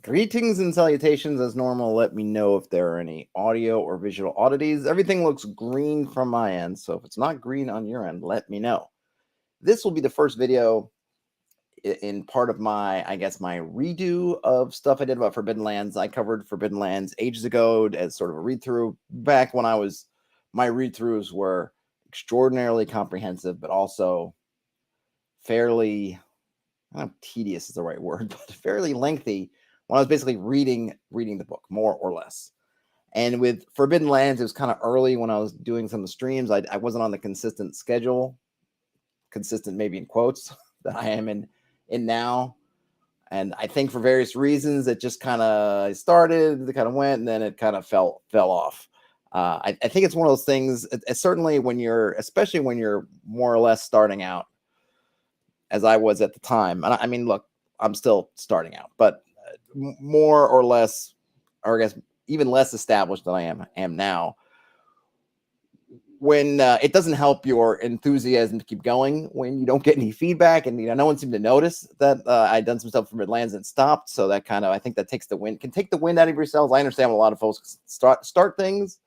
Greetings and salutations as normal. Let me know if there are any audio or visual oddities. Everything looks green from my end, so if it's not green on your end, let me know. This will be the first video in part of my, my redo of stuff I did about Forbidden Lands. I covered Forbidden Lands ages ago as sort of a read through. Back when my read throughs were extraordinarily comprehensive, but also fairly, I don't know if tedious is the right word, but fairly lengthy when I was basically reading the book, more or less. And with Forbidden Lands, it was kind of early when I was doing some of the streams. I wasn't on the consistent schedule, consistent maybe in quotes, that I am in now. And I think for various reasons, it just kind of started, it kind of went, and then it kind of fell off. I think it's one of those things, certainly especially when you're more or less starting out, as I was at the time. And I mean, look, I'm still starting out, but more or less, or I guess even less established than I am now. When it doesn't help your enthusiasm to keep going when you don't get any feedback, and no one seemed to notice that I'd done some stuff for Midlands and stopped. So that kind of, I think that can take the wind out of yourselves. I understand when a lot of folks start things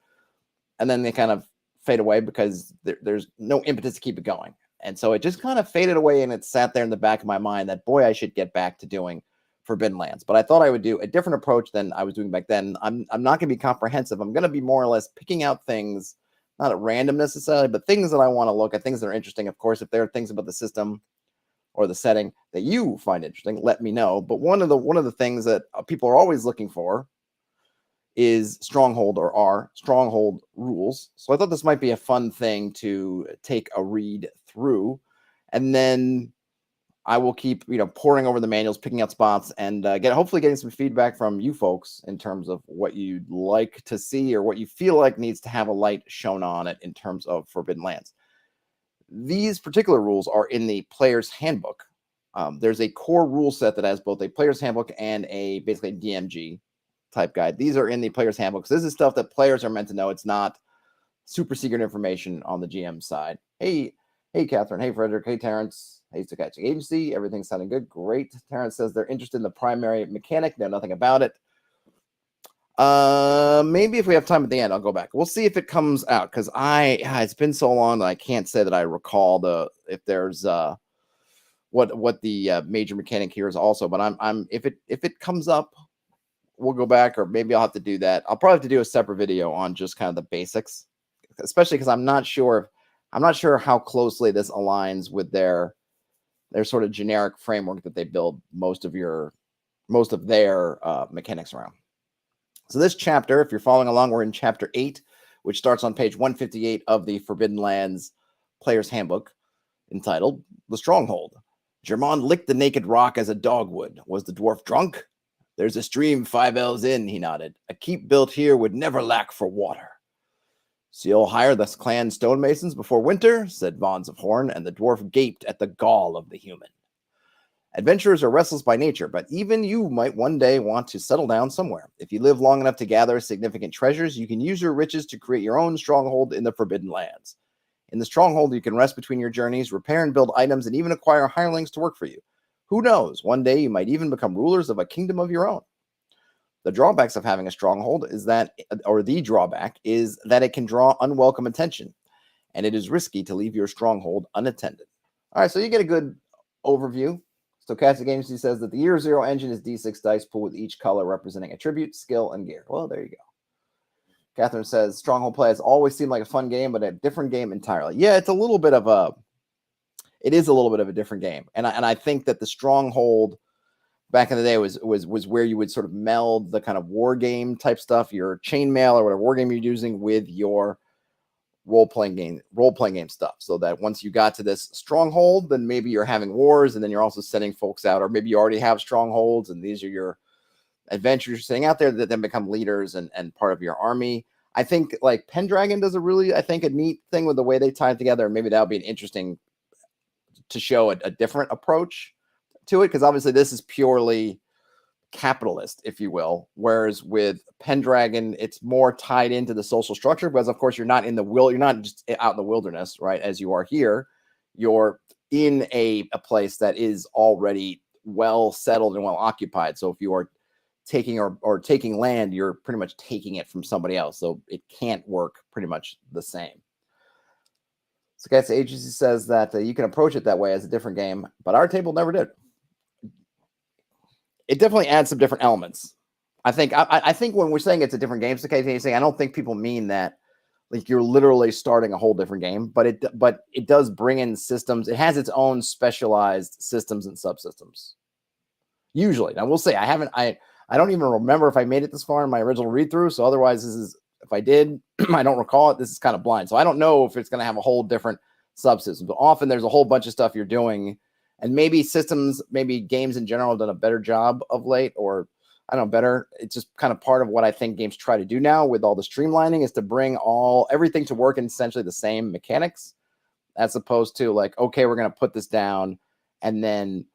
and then they kind of fade away because there's no impetus to keep it going. And so it just kind of faded away, and it sat there in the back of my mind that, boy, I should get back to doing Forbidden Lands. But I thought I would do a different approach than I was doing back then. I'm not going to be comprehensive. I'm going to be more or less picking out things, not at random necessarily, but things that I want to look at, things that are interesting. Of course, if there are things about the system or the setting that you find interesting, let me know. But one of the things that people are always looking for is Stronghold, or our Stronghold rules. So I thought this might be a fun thing to take a read through, and then I will keep poring over the manuals, picking out spots, and hopefully getting some feedback from you folks in terms of what you'd like to see or what you feel like needs to have a light shown on it in terms of Forbidden Lands. These particular rules are in the Player's Handbook. There's a core rule set that has both a Player's Handbook and a basically DMG type guide. These are in the Player's Handbook. So this is stuff that players are meant to know. It's not super secret information on the GM side. Hey, Catherine. Hey, Frederick. Hey, Terrence. Hey, Stochastic Agency. Everything's sounding good. Great. Terrence says they're interested in the primary mechanic. Know nothing about it. Maybe if we have time at the end, I'll go back. We'll see if it comes out, because it's been so long that I can't say that I recall if there's what the major mechanic here is also. But if it comes up, we'll go back, or maybe I'll have to do that. I'll probably have to do a separate video on just kind of the basics, especially because I'm not sure how closely this aligns with their sort of generic framework that they build most of their mechanics around. So this chapter, if you're following along, we're in chapter 8, which starts on page 158 of the Forbidden Lands Players Handbook, entitled The Stronghold. Germond licked the naked rock as a dog would. Was the dwarf drunk? There's a stream 5 ells in, he nodded. A keep built here would never lack for water. So you'll hire the clan stonemasons before winter, said Vons of Horn, and the dwarf gaped at the gall of the human. Adventurers are restless by nature, but even you might one day want to settle down somewhere. If you live long enough to gather significant treasures, you can use your riches to create your own stronghold in the Forbidden Lands. In the stronghold, you can rest between your journeys, repair and build items, and even acquire hirelings to work for you. Who knows? One day you might even become rulers of a kingdom of your own. The drawbacks of having a stronghold is that it can draw unwelcome attention, and it is risky to leave your stronghold unattended. All right, so you get a good overview. Stochastic Agency says that the Year Zero engine is D6 dice pool with each color representing attribute, skill, and gear. Well, there you go. Catherine says Stronghold play has always seemed like a fun game, but a different game entirely. Yeah, it is a little bit of a different game, and I think that the Stronghold back in the day was where you would sort of meld the kind of war game type stuff, your chainmail or whatever war game you're using, with your role-playing game stuff, so that once you got to this Stronghold, then maybe you're having wars, and then you're also sending folks out, or maybe you already have strongholds, and these are your adventurers you're sending out there that then become leaders and part of your army. I think like Pendragon does a neat thing with the way they tie it together, and maybe that would be an interesting to show a different approach to it, because obviously this is purely capitalist, if you will, whereas with Pendragon it's more tied into the social structure, because of course you're not just out in the wilderness, right? As you are here, you're in a place that is already well settled and well occupied. So if you are taking or taking land, you're pretty much taking it from somebody else. So it can't work pretty much the same. So guys, the agency says that you can approach it that way as a different game, but our table never did. It definitely adds some different elements. I think when we're saying it's a different game, I don't think people mean that like you're literally starting a whole different game, but it does bring in systems. It has its own specialized systems and subsystems. Usually, now we'll say I don't even remember if I made it this far in my original read through. So otherwise, if I did, I don't recall it. This is kind of blind, so I don't know if it's going to have a whole different subsystem. But often there's a whole bunch of stuff you're doing, and maybe games in general have done a better job of late, or I don't know, better. It's just kind of part of what I think games try to do now with all the streamlining is to bring everything to work in essentially the same mechanics, as opposed to like, okay, we're going to put this down and then,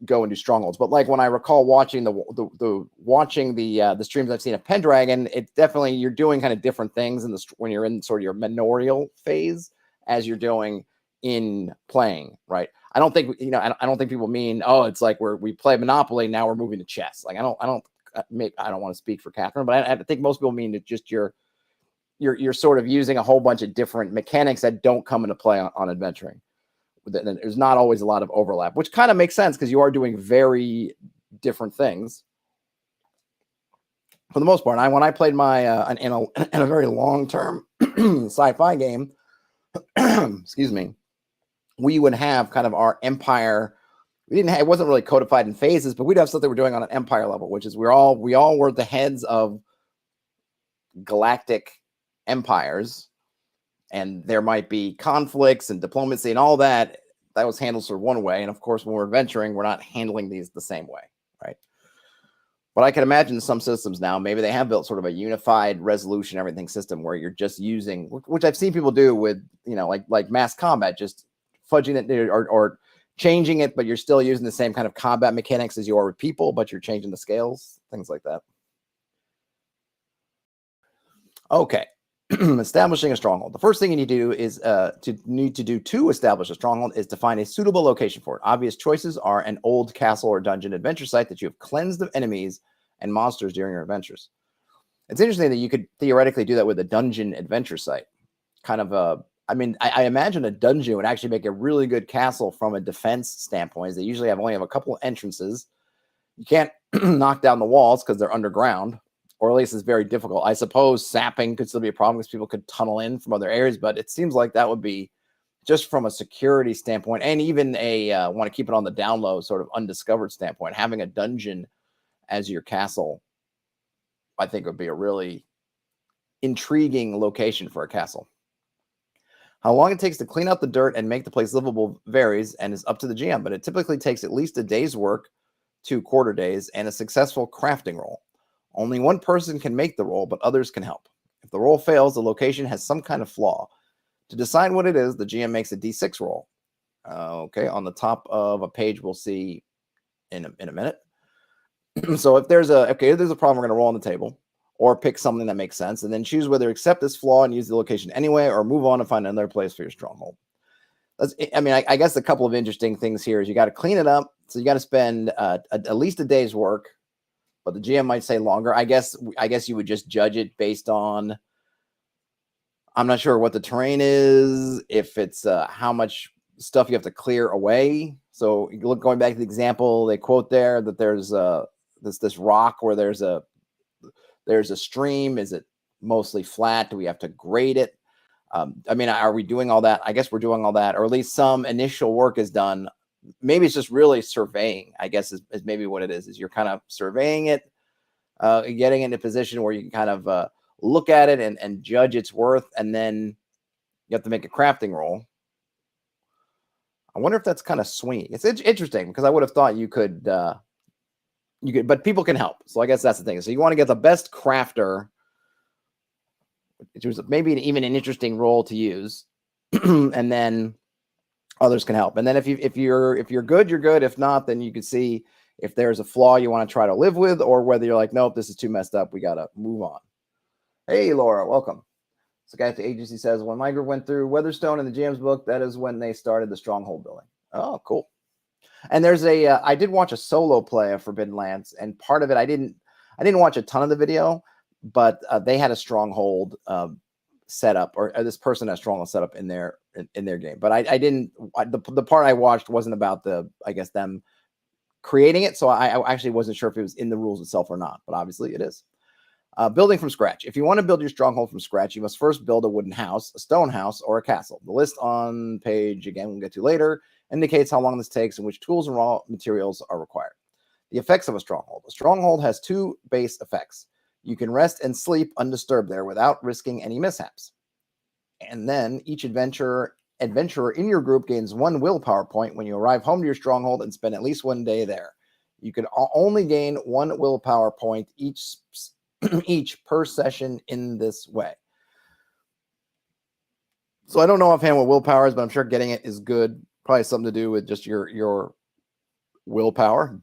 go and do strongholds. But like when I recall watching the streams I've seen of Pendragon, it's definitely, you're doing kind of different things when you're in sort of your manorial phase as you're doing in playing, right? I don't think people mean, oh, it's like we play Monopoly, now we're moving to chess. Like I don't want to speak for Catherine, but I think most people mean that just you're sort of using a whole bunch of different mechanics that don't come into play on adventuring. There's not always a lot of overlap, which kind of makes sense because you are doing very different things for the most part. When I played my in a very long-term sci-fi game, excuse me, we would have kind of our empire. It wasn't really codified in phases, but we'd have something we're doing on an empire level, which is we all were the heads of galactic empires, and there might be conflicts and diplomacy and all that. That was handled sort of one way. And of course, when we're adventuring, we're not handling these the same way, right? But I can imagine some systems now, maybe they have built sort of a unified resolution everything system where you're just using, which I've seen people do with, like mass combat, just fudging it or changing it, but you're still using the same kind of combat mechanics as you are with people, but you're changing the scales, things like that. Okay. Establishing a stronghold. The first thing you need to do to establish a stronghold is to find a suitable location for it. Obvious choices are an old castle or dungeon adventure site that you have cleansed of enemies and monsters during your adventures. It's interesting that you could theoretically do that with a dungeon adventure site. I imagine a dungeon would actually make a really good castle from a defense standpoint. They usually only have a couple of entrances. You can't knock down the walls because they're underground. Or at least it's very difficult. I suppose sapping could still be a problem because people could tunnel in from other areas, but it seems like that would be, just from a security standpoint, and even a want to keep it on the down low, sort of undiscovered standpoint, having a dungeon as your castle, I think would be a really intriguing location for a castle. How long it takes to clean out the dirt and make the place livable varies and is up to the GM, but it typically takes at least a day's work, 2 quarter days, and a successful crafting roll. Only one person can make the roll, but others can help. If the roll fails, the location has some kind of flaw. To decide what it is, the GM makes a D6 roll. Okay, on the top of a page we'll see in a minute. So if there's a problem, we're going to roll on the table or pick something that makes sense and then choose whether to accept this flaw and use the location anyway or move on and find another place for your stronghold. I guess a couple of interesting things here is you got to clean it up. So you got to spend at least a day's work. But the GM might say longer. I guess you would just judge it based on, I'm not sure what the terrain is, if it's how much stuff you have to clear away. So going back to the example, they quote there that there's this rock where there's a stream. Is it mostly flat? Do we have to grade it? Are we doing all that? I guess we're doing all that, or at least some initial work is done. Maybe it's just really surveying, I guess is maybe what it is you're kind of surveying it, getting into a position where you can kind of look at it and judge its worth, and then you have to make a crafting roll. I wonder if that's kind of swingy. It's interesting because I would have thought you could, but people can help. So I guess that's the thing. So you want to get the best crafter, which was maybe even an interesting role to use, and then others can help. And then if you're good, you're good. If not, then you can see if there's a flaw you want to try to live with, or whether you're like, nope, this is too messed up. We got to move on. Hey, Laura, welcome. So guy at the agency says, when my group went through Weatherstone in the GM's book, that is when they started the Stronghold building. Oh, cool. And there's a I did watch a solo play of Forbidden Lands, and part of it I didn't watch a ton of the video, but they had a Stronghold setup, or this person has Stronghold setup in their game. But I didn't. The part I watched wasn't about I guess them creating it, so I actually wasn't sure if it was in the rules itself or not. But obviously it is. Building from scratch. If you want to build your Stronghold from scratch, you must first build a wooden house, a stone house, or a castle. The list on page, again, we'll get to later, indicates how long this takes and which tools and raw materials are required. The effects of a Stronghold. A Stronghold has 2 base effects. You can rest and sleep undisturbed there without risking any mishaps. And then each adventurer in your group gains 1 willpower point when you arrive home to your Stronghold and spend at least 1 day there. You can only gain 1 willpower point each per session in this way. So I don't know offhand what willpower is, but I'm sure getting it is good. Probably something to do with just your willpower.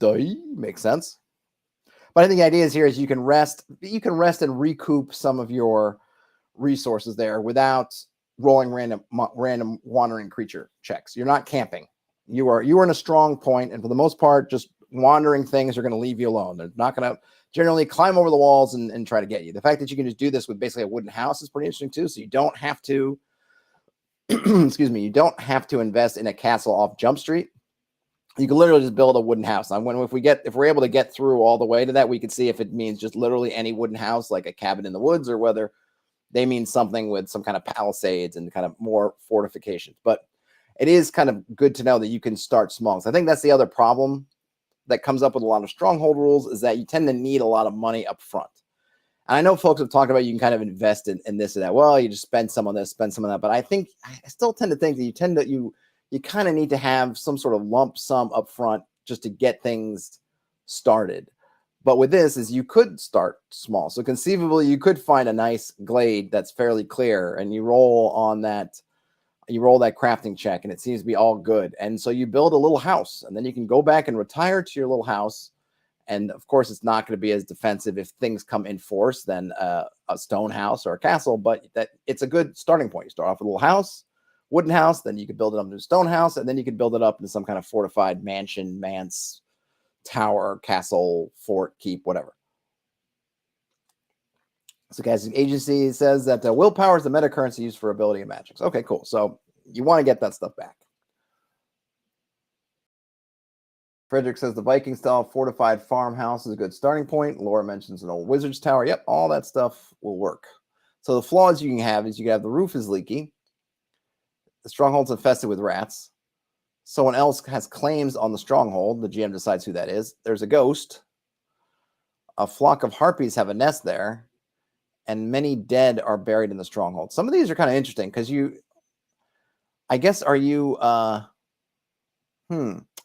Makes sense. But I think the idea is here is you can rest and recoup some of your resources there without rolling random wandering creature checks. You're not camping. You are in a strong point, and for the most part, just wandering things are going to leave you alone. They're not going to generally climb over the walls and try to get you. The fact that you can just do this with basically a wooden house is pretty interesting too. So you don't have to, excuse me, you don't have to invest in a castle off Jump Street. You can literally just build a wooden house. If we're able to get through all the way to that, we can see if it means just literally any wooden house, like a cabin in the woods, or whether they mean something with some kind of palisades and kind of more fortifications. But it is kind of good to know that you can start small. So I think that's the other problem that comes up with a lot of Stronghold rules, is that you tend to need a lot of money up front. And I know folks have talked about you can kind of invest in this or that. Well, you just spend some on this, spend some on that. But I still tend to think that you kind of need to have some sort of lump sum up front just to get things started. But with this is you could start small. So conceivably, you could find a nice glade that's fairly clear, and you roll that crafting check, and it seems to be all good. And so you build a little house, and then you can go back and retire to your little house. And of course, it's not going to be as defensive if things come in force than a stone house or a castle, but it's a good starting point. You start off with a little house, wooden house, then you can build it up into a stone house, and then you can build it up into some kind of fortified mansion, manse, tower, castle, fort, keep, whatever. So casting agency says that willpower is the meta currency used for ability and magics. Okay, cool. So you want to get that stuff back. Frederick says the Viking style fortified farmhouse is a good starting point. Laura mentions an old wizard's tower. Yep, all that stuff will work. So the flaws you can have is you can have the roof is leaky. The stronghold's infested with rats. Someone else has claims on the stronghold. The GM decides who that is. There's a ghost. A flock of harpies have a nest there. And many dead are buried in the stronghold. Some of these are kind of interesting because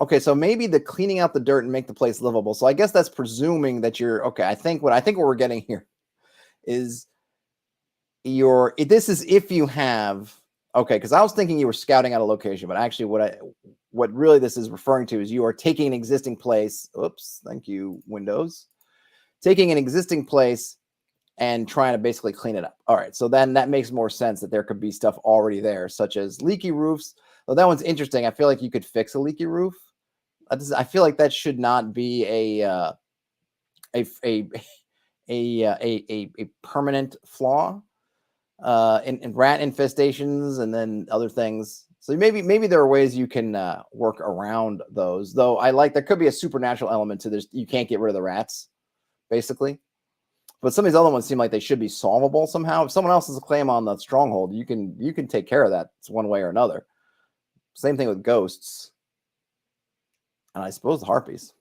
okay, so maybe the cleaning out the dirt and make the place livable. So I guess that's presuming that you're okay. I think what we're getting here is this is if you have, okay, because I was thinking you were scouting out a location, but actually what really this is referring to is you are taking an existing place. Oops, thank you, Windows. Taking an existing place and trying to basically clean it up. All right, so then that makes more sense that there could be stuff already there, such as leaky roofs. Well, that one's interesting. I feel like you could fix a leaky roof. I feel like that should not be a permanent flaw in rat infestations and then other things. So maybe there are ways you can work around those. Though there could be a supernatural element to this. You can't get rid of the rats, basically. But some of these other ones seem like they should be solvable somehow. If someone else has a claim on the stronghold, you can take care of that one way or another. Same thing with ghosts. And I suppose the harpies.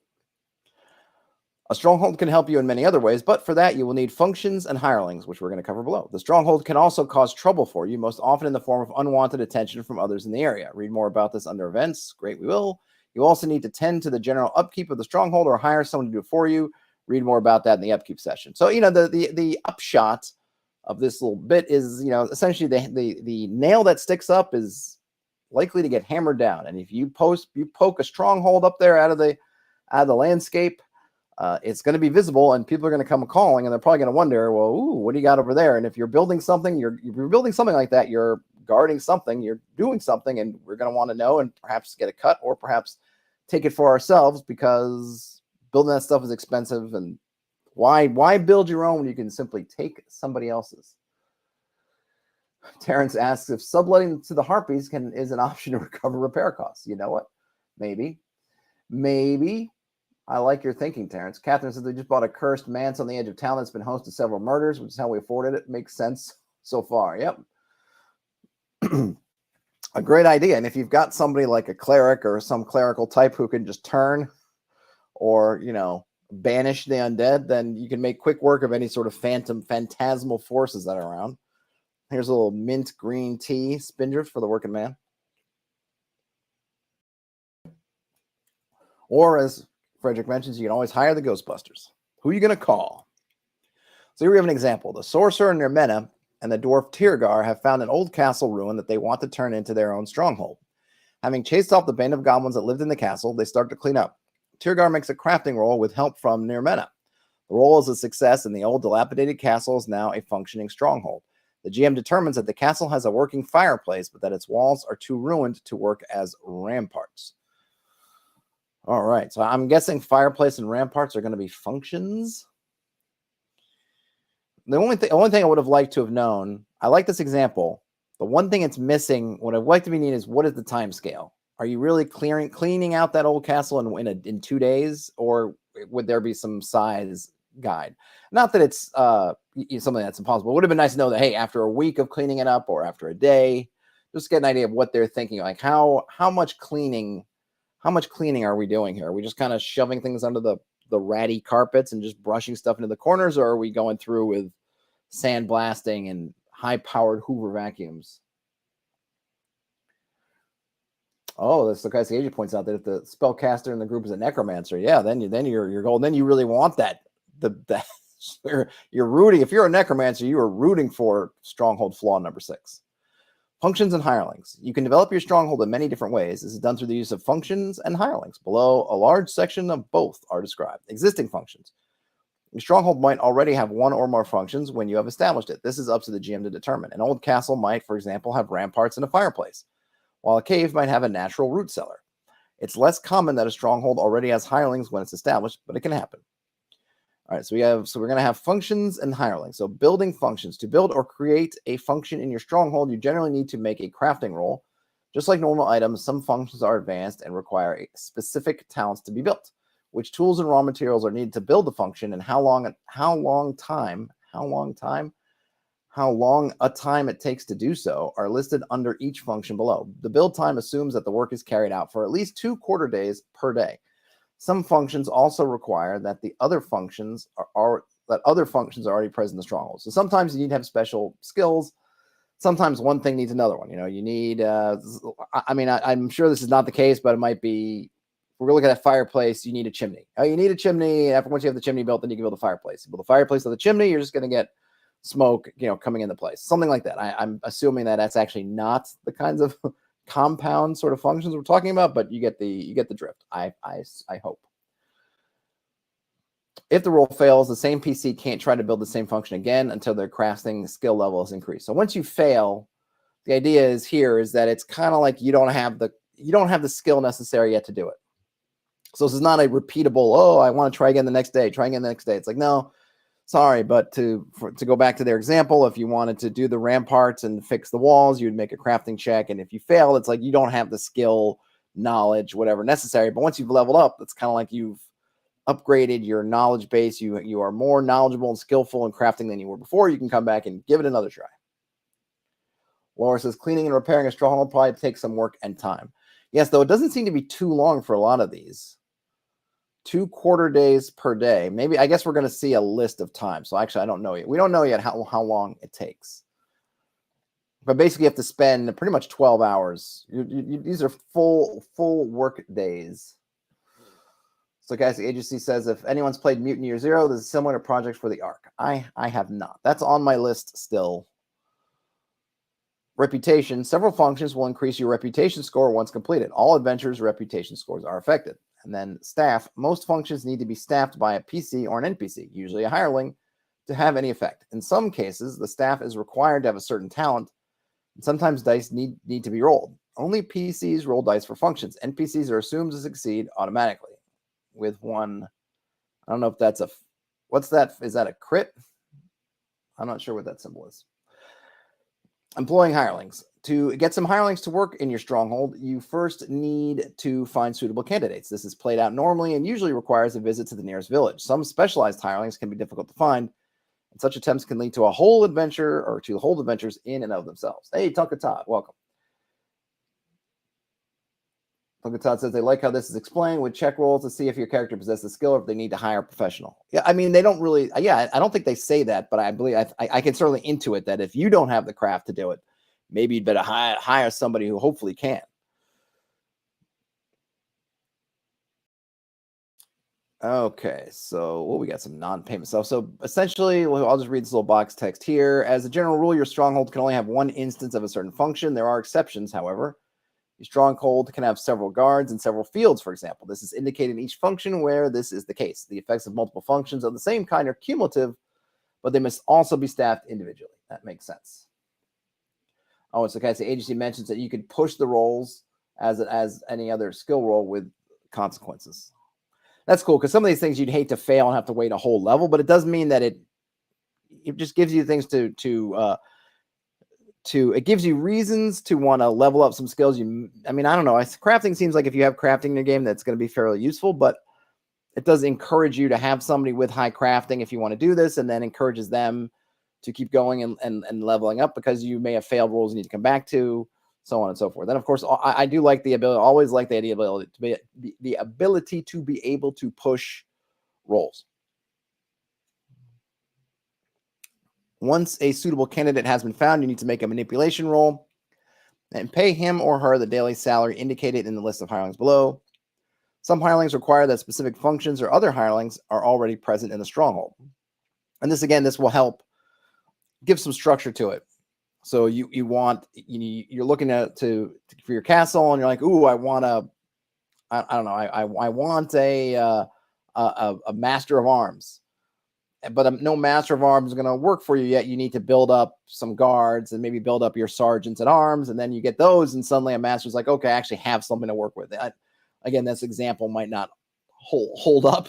A stronghold can help you in many other ways, but for that you will need functions and hirelings, which we're going to cover below. The stronghold can also cause trouble for you, most often in the form of unwanted attention from others in the area. Read more about this under events. Great, we will. You also need to tend to the general upkeep of the stronghold or hire someone to do it for you. Read more about that in the upkeep session. So, the upshot of this little bit is, essentially the nail that sticks up is likely to get hammered down. And if you poke a stronghold up there out of the landscape, it's going to be visible, and people are going to come calling, and they're probably going to wonder, well, what do you got over there? And if you're building something, if you're building something like that, you're guarding something, you're doing something, and we're going to want to know and perhaps get a cut or perhaps take it for ourselves because building that stuff is expensive. And why build your own when you can simply take somebody else's? Terrence asks if subletting to the Harpies is an option to recover repair costs. You know what? Maybe. I like your thinking, Terrence. Catherine says they just bought a cursed manse on the edge of town that's been host to several murders, which is how we afforded it. Makes sense so far. Yep. A great idea. And if you've got somebody like a cleric or some clerical type who can just turn or, banish the undead, then you can make quick work of any sort of phantasmal forces that are around. Here's a little mint green tea spindrift for the working man. Or, as Frederick mentions, you can always hire the Ghostbusters. Who are you going to call? So here we have an example. The sorcerer Nirmena and the dwarf Tirgar have found an old castle ruin that they want to turn into their own stronghold. Having chased off the band of goblins that lived in the castle, they start to clean up. Tirgar makes a crafting roll with help from Nirmena. The roll is a success, and the old dilapidated castle is now a functioning stronghold. The GM determines that the castle has a working fireplace, but that its walls are too ruined to work as ramparts. All right, so I'm guessing fireplace and ramparts are going to be functions. The only thing I would have liked to have known, I like this example. The one thing it's missing, what I'd like to be neat is, what is the time scale? Are you really cleaning out that old castle in 2 days, or would there be some size guide? Not that it's something that's impossible. It would have been nice to know that, hey, after a week of cleaning it up or after a day, just get an idea of what they're thinking. Like how much cleaning are we doing here? Are we just kind of shoving things under the ratty carpets and just brushing stuff into the corners, or are we going through with sandblasting and high-powered Hoover vacuums? Oh, the Stochastic Agent points out that if the spellcaster in the group is a necromancer, yeah, then you're golden. Then you really want that. You're rooting. If you're a necromancer, you are rooting for Stronghold flaw number 6. Functions and hirelings. You can develop your stronghold in many different ways. This is done through the use of functions and hirelings. Below, a large section of both are described. Existing functions. Your stronghold might already have one or more functions when you have established it. This is up to the GM to determine. An old castle might, for example, have ramparts and a fireplace, while a cave might have a natural root cellar. It's less common that a stronghold already has hirelings when it's established, but it can happen. All right, so we're going to have functions and hirelings. So building functions. To build or create a function in your stronghold, you generally need to make a crafting roll. Just like normal items, some functions are advanced and require specific talents to be built. Which tools and raw materials are needed to build the function, and how long a time it takes to do so are listed under each function below. The build time assumes that the work is carried out for at least 2 quarter days per day. Some functions also require that the other functions are already present in the stronghold. So sometimes you need to have special skills. Sometimes one thing needs another one. You need. I'm sure this is not the case, but it might be. If we're looking at a fireplace, you need a chimney. You need a chimney. After once you have the chimney built, then you can build a fireplace. You build a fireplace with a chimney, you're just going to get smoke, coming into place. Something like that. I'm assuming that that's actually not the kinds of compound sort of functions we're talking about, but you get the drift. I hope. If the roll fails, the same PC can't try to build the same function again until their crafting skill level is increased. So once you fail, the idea is that it's kind of like you don't have the skill necessary yet to do it. So this is not a repeatable, I want to try again the next day. It's like, no, sorry, but to go back to their example, if you wanted to do the ramparts and fix the walls, you'd make a crafting check. And if you fail, it's like you don't have the skill, knowledge, whatever necessary. But once you've leveled up, it's kind of like you've upgraded your knowledge base. You are more knowledgeable and skillful in crafting than you were before. You can come back and give it another try. Laura says, cleaning and repairing a stronghold probably takes some work and time. Yes, though it doesn't seem to be too long for a lot of these. 2 quarter days per day. Maybe, I guess we're going to see a list of time. So actually, I don't know yet. We don't know yet how long it takes. But basically, you have to spend pretty much 12 hours. These are full work days. So, guys, the agency says if anyone's played Mutant Year Zero, this is similar to Project for the Ark. I have not. That's on my list still. Reputation. Several functions will increase your reputation score once completed. All adventures' reputation scores are affected. And then staff. Most functions need to be staffed by a PC or an NPC, usually a hireling, to have any effect. In some cases, the staff is required to have a certain talent, and sometimes dice need to be rolled. Only PCs roll dice for functions. NPCs are assumed to succeed automatically with one. I don't know if that's a, what's that? Is that a crit? I'm not sure what that symbol is. Employing hirelings. To get some hirelings to work in your stronghold, you first need to find suitable candidates. This is played out normally and usually requires a visit to the nearest village. Some specialized hirelings can be difficult to find, and such attempts can lead to a whole adventure or to whole adventures in and of themselves. Hey, Tunka Todd, welcome. Tunka Todd says they like how this is explained with check rolls to see if your character possesses a skill or if they need to hire a professional. Yeah, I mean, they don't really, yeah, I don't think they say that, but I believe I can certainly intuit that if you don't have the craft to do it, maybe you'd better hire somebody who hopefully can. Okay, so we got some non-payment stuff. So essentially, I'll just read this little box text here. As a general rule, your stronghold can only have one instance of a certain function. There are exceptions, however. Your stronghold can have several guards and several fields, for example. This is indicated in each function where this is the case. The effects of multiple functions of the same kind are cumulative, but they must also be staffed individually. That makes sense. Oh, it's okay. So agency mentions that you could push the rolls as any other skill roll with consequences. That's cool because some of these things you'd hate to fail and have to wait a whole level, but it does mean that it just gives you things it gives you reasons to want to level up some skills. I mean, I don't know. Crafting seems like if you have crafting in your game, that's going to be fairly useful, but it does encourage you to have somebody with high crafting if you want to do this, and then encourages them to keep going and leveling up because you may have failed rolls you need to come back to, so on and so forth. Then, of course, I do like the ability, always like the idea of the ability to be able to push rolls. Once a suitable candidate has been found, you need to make a manipulation roll and pay him or her the daily salary indicated in the list of hirelings below. Some hirelings require that specific functions or other hirelings are already present in the stronghold. And this, again, this will help give some structure to it. So you're looking at for your castle, and you're like, ooh, I want I want a master of arms, but no master of arms is going to work for you yet. You need to build up some guards and maybe build up your sergeants at arms, and then you get those, and suddenly a master's like, okay, I actually have something to work with. Again, this example might not hold up,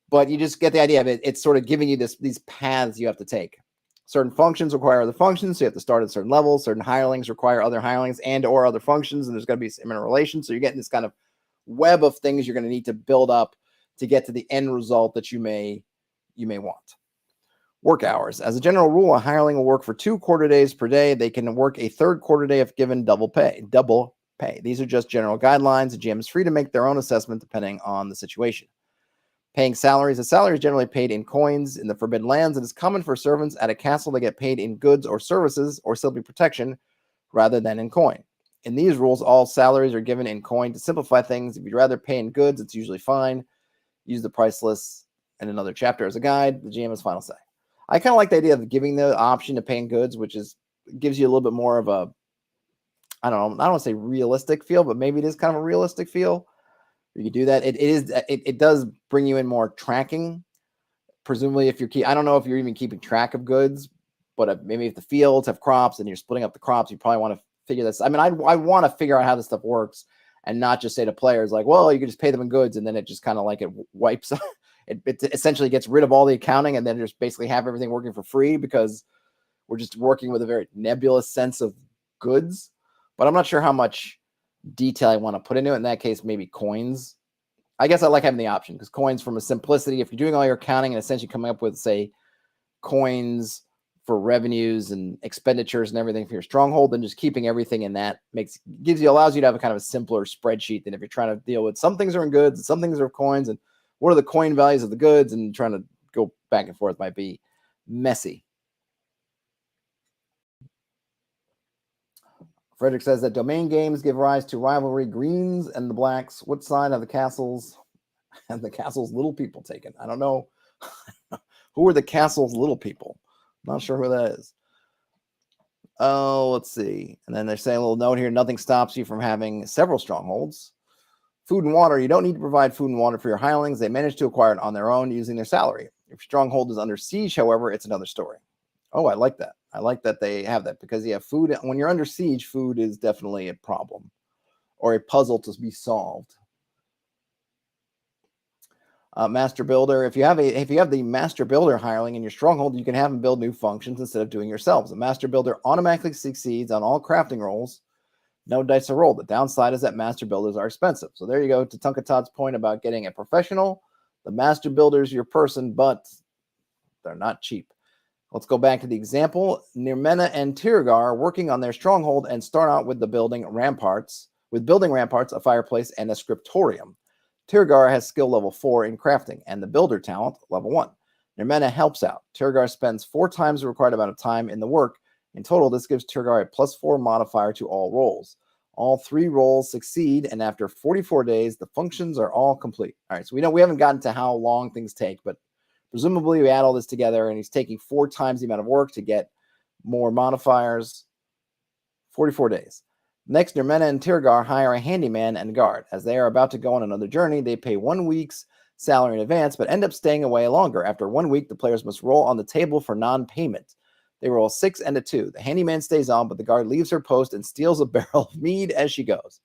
but you just get the idea of it. It's sort of giving you these paths you have to take. Certain functions require other functions, so you have to start at certain levels. Certain hirelings require other hirelings and or other functions, and there's going to be some interrelation. So you're getting this kind of web of things you're going to need to build up to get to the end result that you may want. Work hours. As a general rule, a hireling will work for 2 quarter days per day. They can work a 3rd quarter day if given double pay. These are just general guidelines. The GM is free to make their own assessment depending on the situation. Paying salaries. A salary is generally paid in coins in the Forbidden Lands. It is common for servants at a castle to get paid in goods or services or simply protection rather than in coin. In these rules, all salaries are given in coin to simplify things. If you'd rather pay in goods, it's usually fine. Use the price list in another chapter as a guide. The GM has final say. I kind of like the idea of giving the option to pay in goods, which gives you a little bit more of a, I don't want to say realistic feel, but maybe it is kind of a realistic feel. You can do that. It does bring you in more tracking. Presumably, if I don't know if you're even keeping track of goods, but maybe if the fields have crops and you're splitting up the crops, you probably want to figure this. I mean, I want to figure out how this stuff works and not just say to players like, well, you can just pay them in goods, and then it just kind of like it wipes. It essentially gets rid of all the accounting and then just basically have everything working for free because we're just working with a very nebulous sense of goods. But I'm not sure how much detail I want to put into it. In that case, maybe coins. I guess I like having the option because coins, from a simplicity, if you're doing all your accounting and essentially coming up with, say, coins for revenues and expenditures and everything for your stronghold, then just keeping everything in that allows you to have a kind of a simpler spreadsheet than if you're trying to deal with some things are in goods and some things are coins, and what are the coin values of the goods, and trying to go back and forth might be messy. Frederick says that domain games give rise to rivalry. Greens and the blacks. What side of the castles have the castle's little people taken? I don't know. Who are the castle's little people? I'm not sure who that is. Oh, let's see. And then they're saying a little note here. Nothing stops you from having several strongholds. Food and water. You don't need to provide food and water for your hirelings. They manage to acquire it on their own using their salary. If your stronghold is under siege, however, it's another story. Oh, I like that. I like that they have that because, yeah, food, when you're under siege, food is definitely a problem or a puzzle to be solved. Master Builder. If you have the Master Builder hireling in your stronghold, you can have them build new functions instead of doing yourselves. The Master Builder automatically succeeds on all crafting rolls. No dice are rolled. The downside is that Master Builders are expensive. So there you go. To Tunkatot's point about getting a professional, the Master Builder's your person, but they're not cheap. Let's go back to the example. Nirmena and Tirgar are working on their stronghold and start out with building ramparts, a fireplace, and a scriptorium. Tirgar has skill level 4 in crafting and the builder talent level 1. Nirmena helps out. Tirgar spends 4 times the required amount of time in the work. In total, this gives Tirgar a +4 modifier to all rolls. All 3 rolls succeed, and after 44 days, the functions are all complete. All right, so we haven't gotten to how long things take, but presumably we add all this together, and he's taking 4 times the amount of work to get more modifiers. 44 days. Next, Nirmena and Tirgar hire a handyman and guard. As they are about to go on another journey, they pay 1 week's salary in advance, but end up staying away longer. After 1 week, the players must roll on the table for non-payment. They roll 6 and a 2. The handyman stays on, but the guard leaves her post and steals a barrel of mead as she goes.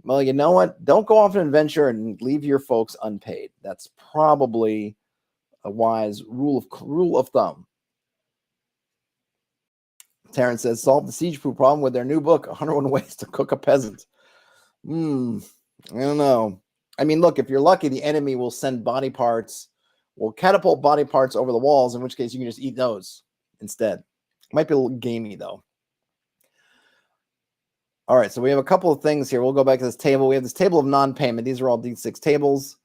Well, you know what? Don't go off an adventure and leave your folks unpaid. That's probably a wise rule of thumb. Terrence says, solve the siege food problem with their new book, 101 Ways to Cook a Peasant. I don't know. I mean, look, if you're lucky, the enemy will send body parts, will catapult body parts over the walls, in which case you can just eat those instead. Might be a little gamey, though. All right, so we have a couple of things here. We'll go back to this table. We have this table of non-payment. These are all D6 tables.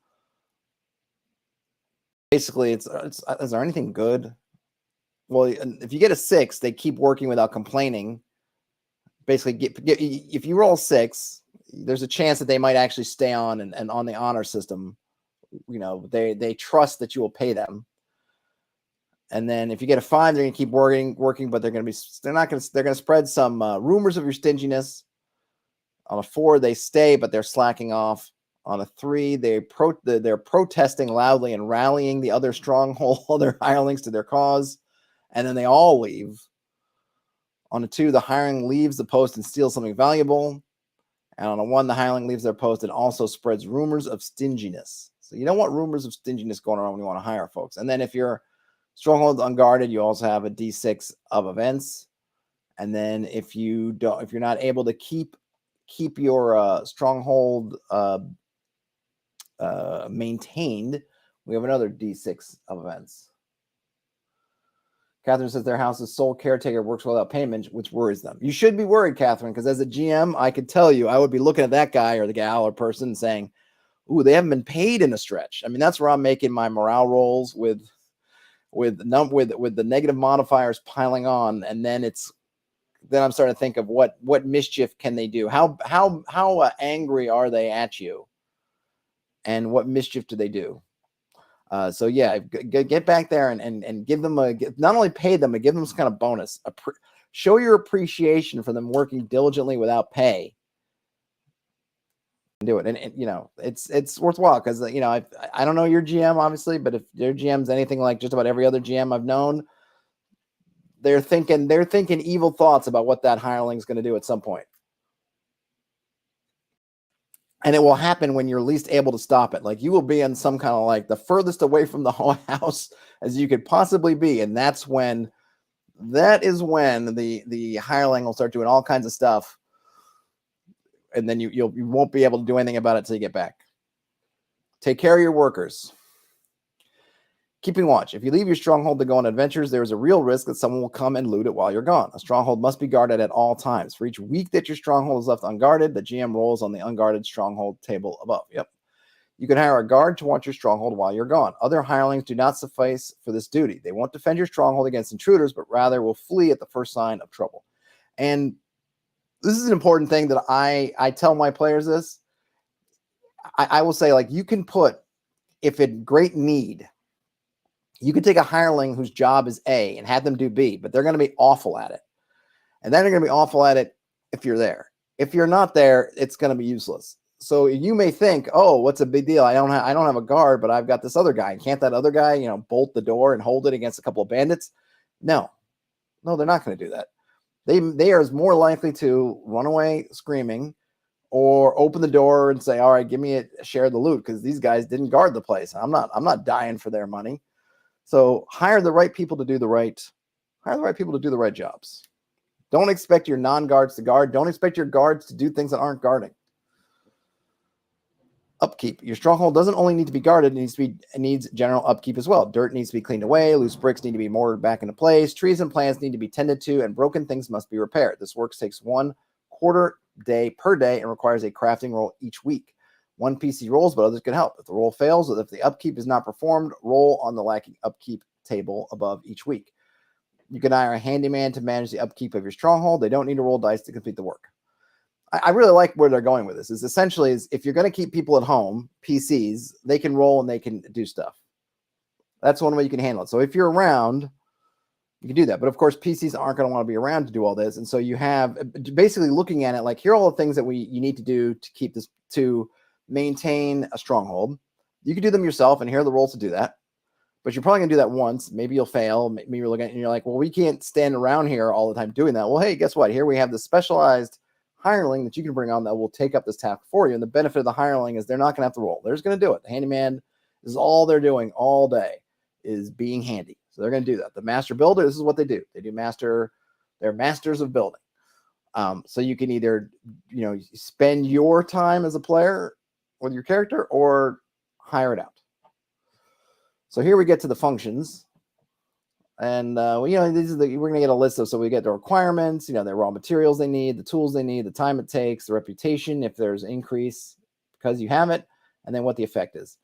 Basically, is there anything good? Well, if you get a 6, they keep working without complaining. Basically, if you roll 6, there's a chance that they might actually stay on and on the honor system. You know, they trust that you will pay them. And then if you get a 5, they're going to keep working, but they're going to spread some rumors of your stinginess. On a 4, they stay, but they're slacking off. On a 3, they're protesting loudly and rallying the other stronghold, their hirelings to their cause. And then they all leave. On a 2, the hireling leaves the post and steals something valuable. And on a 1, the hireling leaves their post and also spreads rumors of stinginess. So you don't want rumors of stinginess going around when you want to hire folks. And then if your stronghold's unguarded, you also have a D6 of events. And then if you're not able to keep your stronghold maintained, we have another D6 of events. Catherine says their house's sole caretaker works without payment, which worries them. You should be worried, Catherine, because as a GM, I could tell you, I would be looking at that guy or the gal or person saying, ooh, they haven't been paid in a stretch. I mean, that's where I'm making my morale rolls with the negative modifiers piling on, and then I'm starting to think of what mischief can they do? How angry are they at you? And what mischief do they do? So yeah, get back there and give them not only pay them, but give them some kind of bonus. Show your appreciation for them working diligently without pay. Do it, and you know it's worthwhile because you know I don't know your GM obviously, but if your GM's anything like just about every other GM I've known, they're thinking evil thoughts about what that hireling's going to do at some point. And it will happen when you're least able to stop it. Like you will be in some kind of like the furthest away from the whole house as you could possibly be. And that is when the hireling will start doing all kinds of stuff. And then you won't be able to do anything about it till you get back. Take care of your workers. Keeping watch. If you leave your stronghold to go on adventures, there is a real risk that someone will come and loot it while you're gone. A stronghold must be guarded at all times. For each week that your stronghold is left unguarded, the GM rolls on the unguarded stronghold table above. Yep. You can hire a guard to watch your stronghold while you're gone. Other hirelings do not suffice for this duty. They won't defend your stronghold against intruders, but rather will flee at the first sign of trouble. And this is an important thing that I tell my players this. I will say, like, you can put, if in great need, you could take a hireling whose job is A and have them do B, but they're going to be awful at it. And then they're going to be awful at it if you're there. If you're not there, it's going to be useless. So you may think, oh, what's a big deal? I don't have a guard, but I've got this other guy. Can't that other guy, bolt the door and hold it against a couple of bandits? No. No, they're not going to do that. They are more likely to run away screaming or open the door and say, all right, give me a share of the loot, because these guys didn't guard the place. I'm not dying for their money. So hire the right people to do the right jobs. Don't expect your non-guards to guard. Don't expect your guards to do things that aren't guarding. Upkeep. Your stronghold doesn't only need to be guarded, it needs general upkeep as well. Dirt needs to be cleaned away, loose bricks need to be mortared back into place, trees and plants need to be tended to, and broken things must be repaired. This work takes 1 quarter day per day and requires a crafting roll each week. One PC rolls, but others can help. If the roll fails, or if the upkeep is not performed, roll on the lacking upkeep table above each week. You can hire a handyman to manage the upkeep of your stronghold. They don't need to roll dice to complete the work. I really like where they're going with this. Is essentially is if you're going to keep people at home, PCs, they can roll and they can do stuff. That's one way you can handle it. So if you're around, you can do that. But of course, PCs aren't going to want to be around to do all this. And so you have basically looking at it like, here are all the things that you need to do to keep this, to maintain a stronghold. You can do them yourself, and here are the rolls to do that. But you're probably going to do that once. Maybe you'll fail. Maybe you're looking at it and you're like, well, we can't stand around here all the time doing that. Well, hey, guess what? Here we have the specialized hireling that you can bring on that will take up this task for you. And the benefit of the hireling is they're not going to have to roll. They're just going to do it. The handyman is all they're doing all day is being handy. So they're going to do that. The master builder, this is what they do. They're masters of building. So you can either, spend your time as a player with your character or hire it out. So here we get to the functions. And, we're going to get a list of, so we get the requirements, the raw materials they need, the tools they need, the time it takes, the reputation, if there's increase because you have it, and then what the effect is.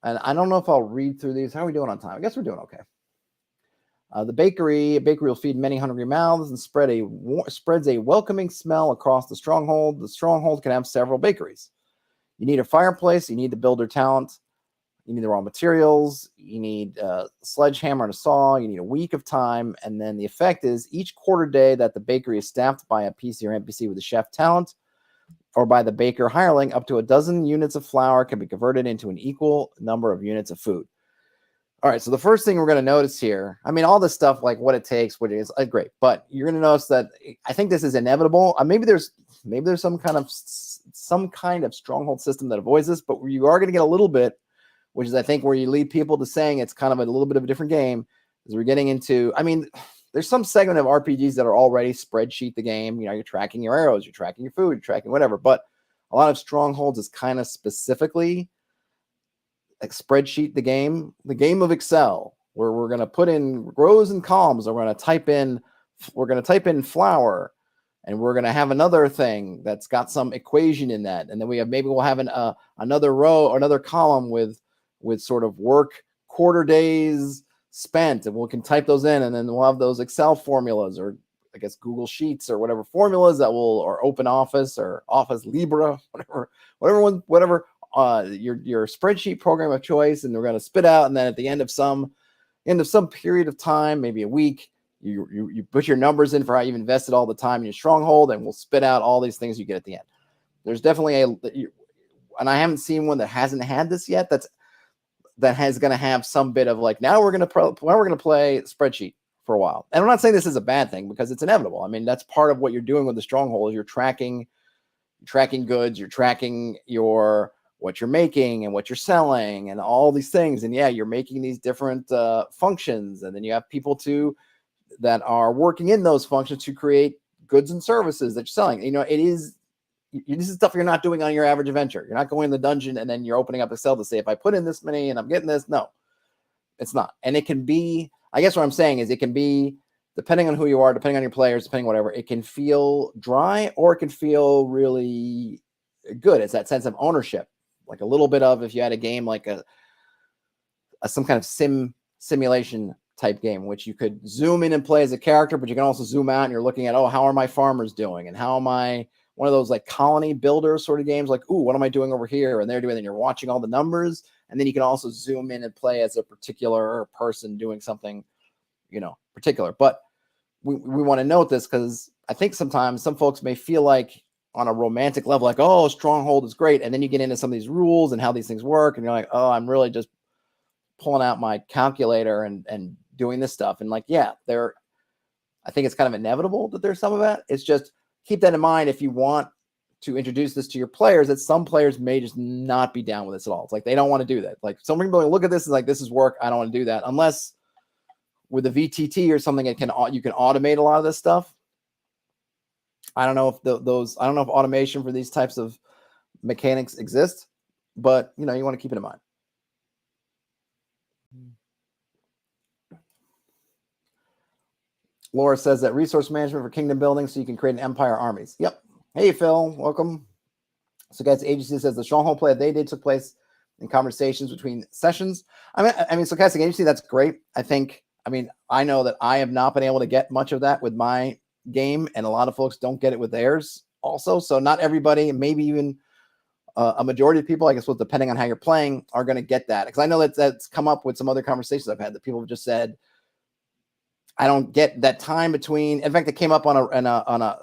And I don't know if I'll read through these. How are we doing on time? I guess we're doing okay. The bakery will feed many hungry mouths and spreads a welcoming smell across the stronghold. The stronghold can have several bakeries. You need a fireplace. You need the builder talent. You need the raw materials. You need a sledgehammer and a saw. You need a week of time. And then the effect is each quarter day that the bakery is staffed by a PC or NPC with a chef talent or by the baker hireling, up to a dozen units of flour can be converted into an equal number of units of food. All right, so the first thing we're going to notice here, all this stuff, like what it takes, what it is, great. But you're going to notice that I think this is inevitable. Maybe there's some kind of stronghold system that avoids this, but you are going to get a little bit, which is, I think, where you lead people to saying it's kind of a little bit of a different game, is we're getting into, there's some segment of RPGs that are already spreadsheet the game. You're tracking your arrows, you're tracking your food, you're tracking whatever. But a lot of strongholds is kind of specifically like spreadsheet the game of Excel, where we're going to put in rows and columns, and we're going to type in flour, and we're going to have another thing that's got some equation in that. And then we'll have another row or another column with sort of work quarter days spent, and we can type those in, and then we'll have those Excel formulas, or I guess Google Sheets, or whatever formulas or Open Office or Office Libra, whatever your spreadsheet program of choice, and we're going to spit out, and then at the end of some period of time, maybe a week, you put your numbers in for how you've invested all the time in your stronghold, and we'll spit out all these things you get at the end. There's definitely and I haven't seen one that hasn't had this yet. That has going to have some bit of like, now we're going to play spreadsheet for a while. And I'm not saying this is a bad thing, because it's inevitable. That's part of what you're doing with the stronghold. You're tracking goods, you're tracking what you're making and what you're selling and all these things. And yeah, you're making these different functions, and then you have people that are working in those functions to create goods and services that you're selling. This is stuff you're not doing on your average adventure. You're not going in the dungeon and then you're opening up Excel to say, if I put in this many and I'm getting this. No, it's not. And it can be, I guess what I'm saying is, it can be, depending on who you are, depending on your players, depending whatever, it can feel dry or it can feel really good. It's that sense of ownership, like a little bit of, if you had a game like some kind of simulation type game, which you could zoom in and play as a character, but you can also zoom out and you're looking at, how are my farmers doing? And how am I, one of those like colony builder sort of games, like, what am I doing over here? And they're doing, and you're watching all the numbers. And then you can also zoom in and play as a particular person doing something, particular. But we want to note this, because I think sometimes some folks may feel like on a romantic level, like, Stronghold is great. And then you get into some of these rules and how these things work. And you're like, I'm really just pulling out my calculator and doing this stuff. And like, yeah, I think it's kind of inevitable that there's some of that. It's just keep that in mind if you want to introduce this to your players, that some players may just not be down with this at all. It's like they don't want to do that. Like some people look at this and like, this is work. I don't want to do that unless with a VTT or something, you can automate a lot of this stuff. I don't know if I don't know if automation for these types of mechanics exist, but you want to keep it in mind. Laura says that resource management for kingdom building so you can create an empire armies. Yep. Hey, Phil, welcome. So guys, agency says the Stronghold play they did took place in conversations between sessions. I mean, Stochastic Agency, that's great. I know that I have not been able to get much of that with my game, and a lot of folks don't get it with theirs also. So not everybody, maybe even a majority of people, I guess, depending on how you're playing, are going to get that. Because I know that's come up with some other conversations I've had that people have just said, I don't get that time between. In fact, it came up on a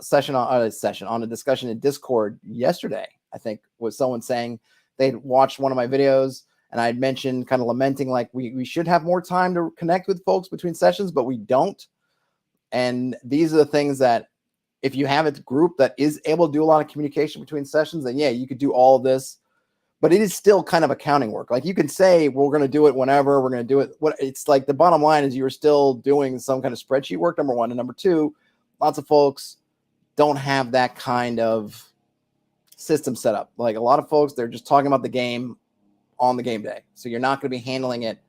discussion in Discord yesterday. I think was someone saying they'd watched one of my videos and I had mentioned kind of lamenting like we should have more time to connect with folks between sessions, but we don't. And these are the things that if you have a group that is able to do a lot of communication between sessions, then yeah, you could do all of this. But it is still kind of accounting work. Like you can say, well, we're going to do it whenever we're going to do it. What it's like the bottom line is you're still doing some kind of spreadsheet work, number one. And number two, lots of folks don't have that kind of system set up. Like a lot of folks, they're just talking about the game on the game day. So you're not going to be handling it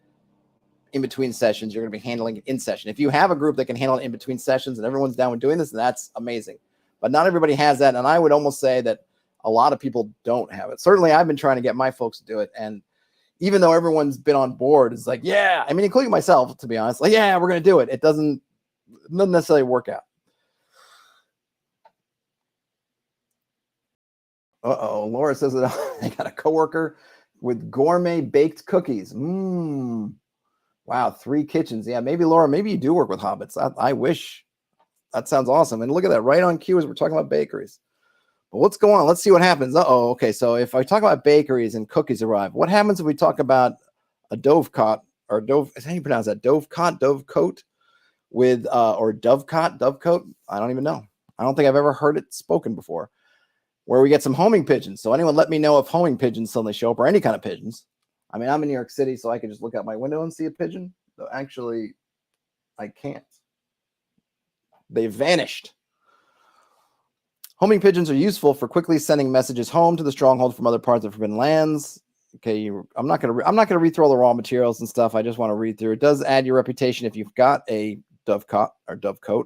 in between sessions. You're going to be handling it in session. If you have a group that can handle it in between sessions and everyone's down with doing this, then that's amazing. But not everybody has that. And I would almost say that a lot of people don't have it. Certainly, I've been trying to get my folks to do it. And even though everyone's been on board, it's like, yeah, I mean, including myself, to be honest, like, yeah, we're going to do it. It doesn't necessarily work out. Uh-oh, Laura says that I got a coworker with gourmet baked cookies. Wow, 3 kitchens. Yeah, maybe, Laura, maybe you do work with hobbits. I wish. That sounds awesome. And look at that, right on cue as we're talking about bakeries. But what's going on? Let's see what happens. Okay. So if I talk about bakeries and cookies arrive, what happens if we talk about a dovecot or dove? How do you pronounce that? Dovecote with or dovecote? I don't even know. I don't think I've ever heard it spoken before. Where we get some homing pigeons. So anyone, let me know if homing pigeons suddenly show up or any kind of pigeons. I mean, I'm in New York City, so I can just look out my window and see a pigeon. So actually, I can't. They vanished. Homing pigeons are useful for quickly sending messages home to the stronghold from other parts of Forbidden Lands. Okay, I'm not gonna read through all the raw materials and stuff. I just want to read through. It does add your reputation if you've got a dovecote.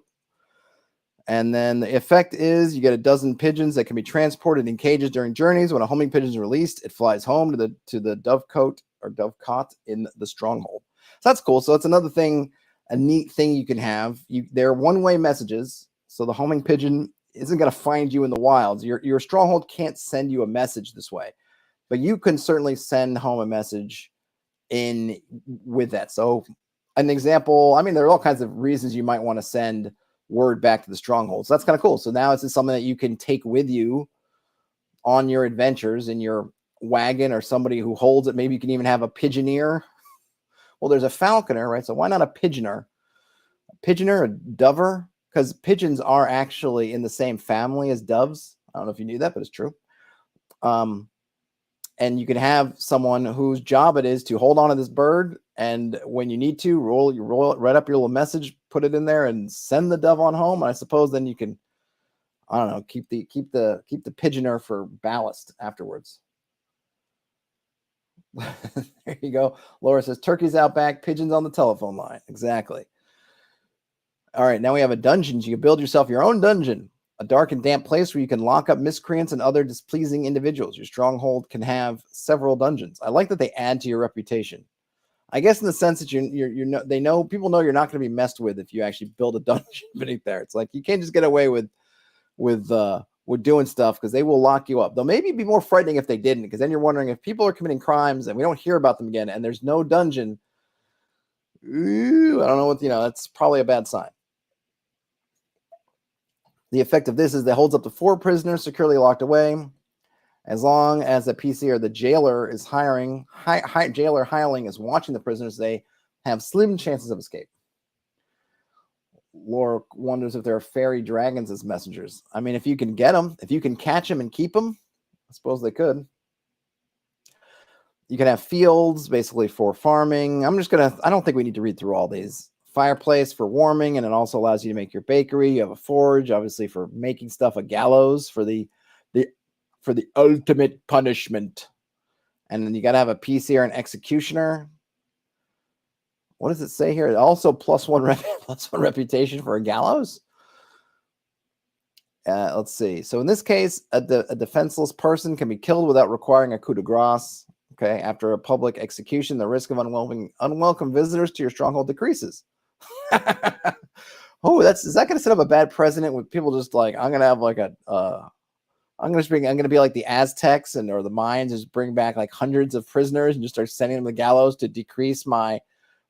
And then the effect is you get a dozen pigeons that can be transported in cages during journeys. When a homing pigeon is released, it flies home to the dovecote or dovecot in the stronghold. So that's cool. So it's another thing, a neat thing you can have. They're one-way messages. So the homing pigeon isn't going to find you in the wilds. Your stronghold can't send you a message this way, but you can certainly send home a message in with that. So an example, I mean, there are all kinds of reasons you might want to send word back to the stronghold. So that's kind of cool. So now it's just something that you can take with you on your adventures in your wagon or somebody who holds it. Maybe you can even have a pigeoneer. Well, there's a falconer, right? So why not a pigeoner? A pigeoner, a dover? Because pigeons are actually in the same family as doves. I don't know if you knew that, but it's true. And you can have someone whose job it is to hold on to this bird, and when you need to, roll it, write up your little message, put it in there, and send the dove on home. And I suppose then you can, I don't know, keep the pigeoner for ballast afterwards. There you go. Laura says turkeys out back, pigeons on the telephone line. Exactly. All right, now we have a dungeon. You can build yourself your own dungeon, a dark and damp place where you can lock up miscreants and other displeasing individuals. Your stronghold can have several dungeons. I like that they add to your reputation. I guess in the sense that people know you're not going to be messed with if you actually build a dungeon beneath there. It's like you can't just get away with doing stuff because they will lock you up. Though maybe it'd be more frightening if they didn't, because then you're wondering if people are committing crimes and we don't hear about them again and there's no dungeon. Ooh, I don't know what, that's probably a bad sign. The effect of this is that it holds up to 4 prisoners securely locked away. As long as the PC or the jailer is jailer hireling is watching the prisoners, they have slim chances of escape. Laura wonders if there are fairy dragons as messengers. I mean, if you can get them, if you can catch them and keep them, I suppose they could. You can have fields basically for farming. I don't think we need to read through all these. Fireplace for warming, and it also allows you to make your bakery. You have a forge, obviously, for making stuff. A gallows for the ultimate punishment. And then you got to have a PC or an executioner. What does it say here? Also plus one reputation for a gallows. Let's see. So in this case, a defenseless person can be killed without requiring a coup de grace. Okay. After a public execution, the risk of unwelcome visitors to your stronghold decreases. Oh, is that going to set up a bad precedent with people just like, I'm going to have like I'm going to be like the Aztecs or the Mayans, just bring back like hundreds of prisoners and just start sending them to the gallows to decrease my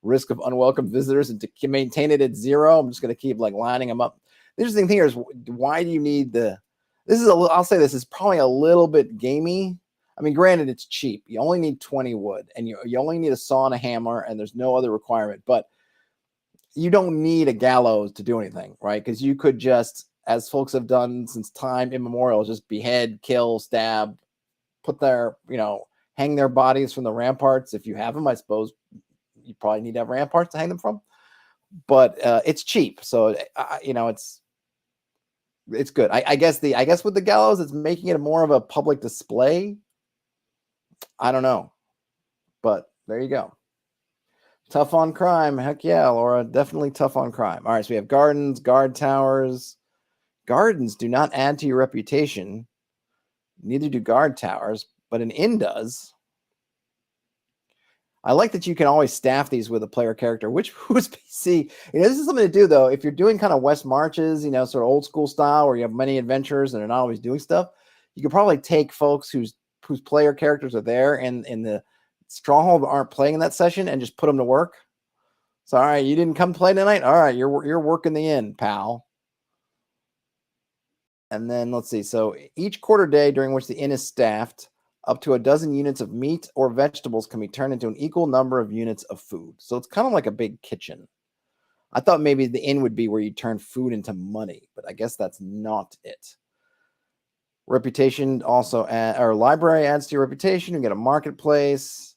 risk of unwelcome visitors and to maintain it at 0. I'm just going to keep like lining them up. The interesting thing here is, why do you need I'll say this is probably a little bit gamey. I mean, granted, it's cheap. You only need 20 wood, and you only need a saw and a hammer, and there's no other requirement. But you don't need a gallows to do anything, right? Because you could just, as folks have done since time immemorial, just behead, kill, stab, put hang their bodies from the ramparts. If you have them, I suppose you probably need to have ramparts to hang them from. But it's cheap, so it's good. I guess with the gallows, it's making it more of a public display. I don't know, but there you go. Tough on crime. Heck yeah, Laura. Definitely tough on crime. All right, so we have gardens, guard towers. Gardens do not add to your reputation. Neither do guard towers, but an inn does. I like that you can always staff these with a player character, who's PC. This is something to do, though. If you're doing kind of West Marches, sort of old school style, where you have many adventurers and they're not always doing stuff, you could probably take folks whose player characters are there and in the Stronghold aren't playing in that session and just put them to work. So, all right, you didn't come play tonight? All right, you're working the inn, pal. And then let's see. So each quarter day during which the inn is staffed, up to a dozen units of meat or vegetables can be turned into an equal number of units of food. So it's kind of like a big kitchen. I thought maybe the inn would be where you turn food into money, but I guess that's not it. Reputation also, or library adds to your reputation. You get a marketplace.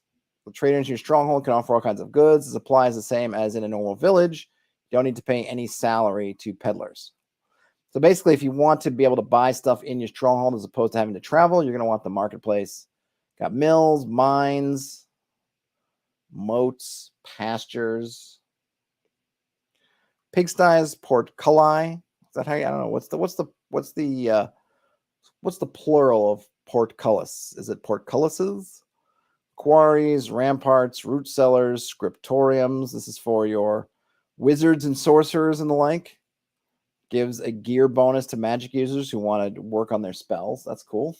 The traders in your stronghold can offer all kinds of goods. This applies the same as in a normal village. You don't need to pay any salary to peddlers. So basically, if you want to be able to buy stuff in your stronghold as opposed to having to travel, you're going to want the marketplace. Got mills, mines, moats, pastures, pigsties, portculli. Is that how I don't know. What's the plural of portcullis? Is it portcullises? Quarries, ramparts, root cellars, scriptoriums. This is for your wizards and sorcerers and the like. Gives a gear bonus to magic users who want to work on their spells. That's cool.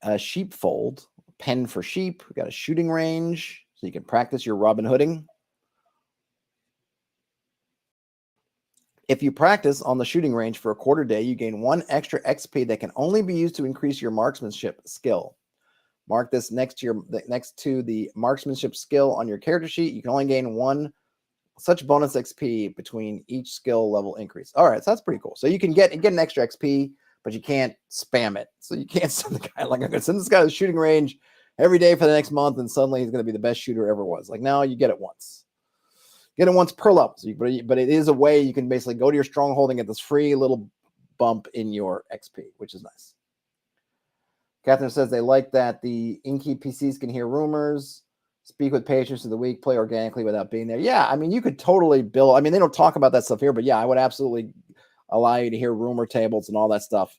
A sheepfold, pen for sheep. We got a shooting range, so you can practice your Robin Hooding. If you practice on the shooting range for a quarter day, you gain 1 extra XP that can only be used to increase your marksmanship skill. Mark this next to the marksmanship skill on your character sheet. You can only gain 1 such bonus XP between each skill level increase. All right, so that's pretty cool. So you can get an extra XP, but you can't spam it. So you can't send the guy like, I'm going to send this guy to the shooting range every day for the next month, and suddenly he's going to be the best shooter ever was. Like, no, you get it once. Get it once per level. So but it is a way you can basically go to your stronghold and get this free little bump in your XP, which is nice. Catherine says they like that the Inkeep PCs can hear rumors. Speak with patients of the week, play organically without being there. Yeah, I mean, you could totally build. I mean, they don't talk about that stuff here, but yeah, I would absolutely allow you to hear rumor tables and all that stuff.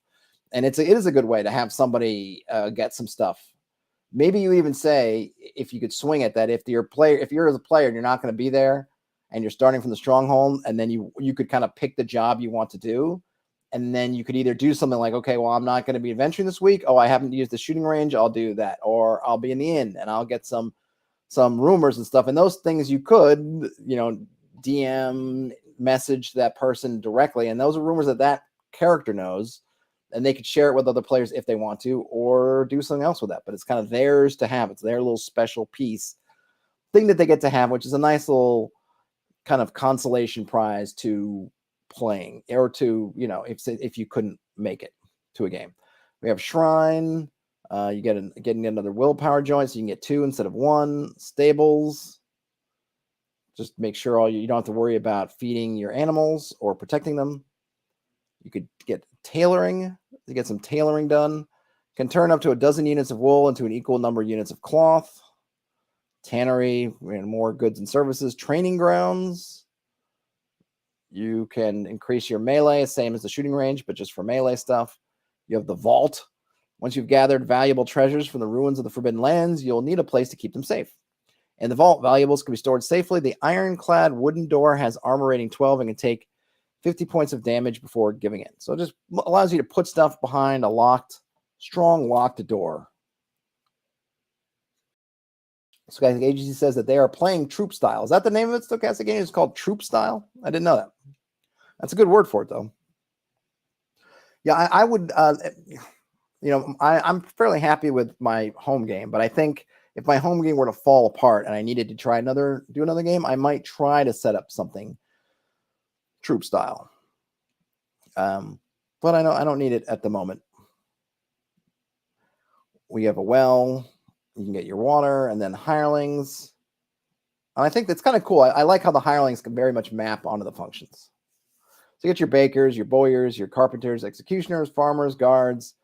And it is a good way to have somebody get some stuff. Maybe you even say, if you could swing it, that if you're the player and you're not going to be there and you're starting from the stronghold, and then you could kind of pick the job you want to do. And then you could either do something like, okay, well, I'm not going to be adventuring this week. Oh, I haven't used the shooting range. I'll do that. Or I'll be in the inn and I'll get some rumors and stuff. And those things you could, DM message that person directly. And those are rumors that character knows, and they could share it with other players if they want to, or do something else with that. But it's kind of theirs to have. It's their little special piece thing that they get to have, which is a nice little kind of consolation prize to playing, or to, you know, if you couldn't make it to a game. We have Shrine. You getting another willpower joint, so you can get 2 instead of 1. Stables. Just make sure you don't have to worry about feeding your animals or protecting them. You could get tailoring to get some tailoring done. Can turn up to a dozen units of wool into an equal number of units of cloth. Tannery, more goods and services. Training grounds. You can increase your melee, same as the shooting range, but just for melee stuff. You have the vault. Once you've gathered valuable treasures from the ruins of the Forbidden Lands, you'll need a place to keep them safe. In the vault, valuables can be stored safely. The ironclad wooden door has armor rating 12 and can take 50 points of damage before giving in. So it just allows you to put stuff behind a strong locked door. Stochastic Agency says that they are playing troop style. Is that the name of it, Stochastic Agency? It's called troop style? I didn't know that. That's a good word for it, though. Yeah, I would, I'm fairly happy with my home game, but I think if my home game were to fall apart and I needed to try do another game, I might try to set up something troop style. But I don't need it at the moment. We have a well. You can get your water, and then hirelings. And I think that's kind of cool. I like how the hirelings can very much map onto the functions. So you get your bakers, your bowyers, your carpenters, executioners, farmers, guards,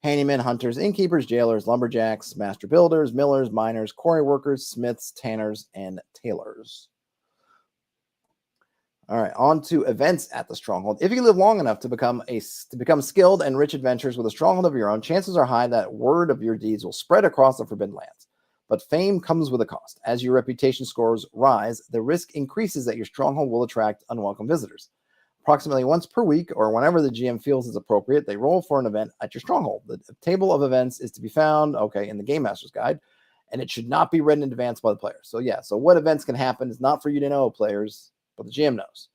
handymen, hunters, innkeepers, jailers, lumberjacks, master builders, millers, miners, quarry workers, smiths, tanners, and tailors. All right, on to events at the Stronghold. If you live long enough to become skilled and rich adventurers with a stronghold of your own, chances are high that word of your deeds will spread across the Forbidden Lands. But fame comes with a cost. As your reputation scores rise, the risk increases that your stronghold will attract unwelcome visitors. Approximately once per week, or whenever the GM feels is appropriate, they roll for an event at your stronghold. The table of events is to be found, in the Game Master's Guide, and it should not be written in advance by the players. So what events can happen is not for you to know, players, but the GM knows.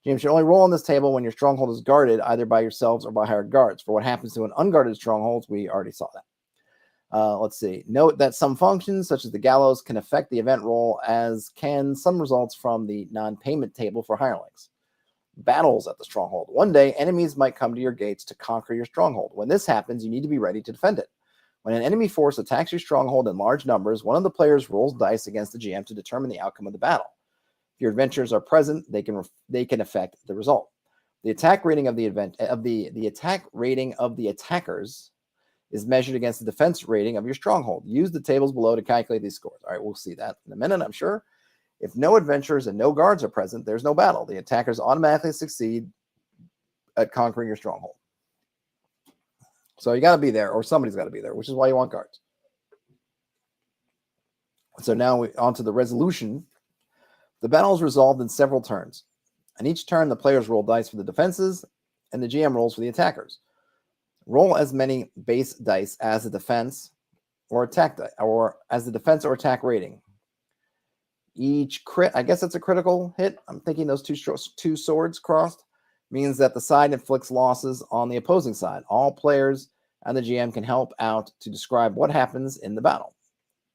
GM should only roll on this table when your stronghold is guarded, either by yourselves or by hired guards. For what happens to an unguarded stronghold, we already saw that. Let's see. Note that some functions, such as the gallows, can affect the event roll, as can some results from the non-payment table for hirelings. Battles at the Stronghold. One day, enemies might come to your gates to conquer your stronghold. When this happens, you need to be ready to defend it. When an enemy force attacks your stronghold in large numbers, one of the players rolls dice against the GM to determine the outcome of the battle. If your adventurers are present, they can affect the result. The attack rating of the attack rating of the attackers is measured against the defense rating of your stronghold. Use the tables below to calculate these scores. All right, we'll see that in a minute, I'm sure. If no adventurers and no guards are present, there's no battle. The attackers automatically succeed at conquering your stronghold. So you got to be there, or somebody's got to be there, which is why you want guards. So now on to the resolution. The battle is resolved in several turns. On each turn, the players roll dice for the defenses, and the GM rolls for the attackers. Roll as many base dice as the defense or attack or as the defense or attack rating. Each crit, I guess it's a critical hit. I'm thinking those two swords crossed means that the side inflicts losses on the opposing side. All players and the GM can help out to describe what happens in the battle.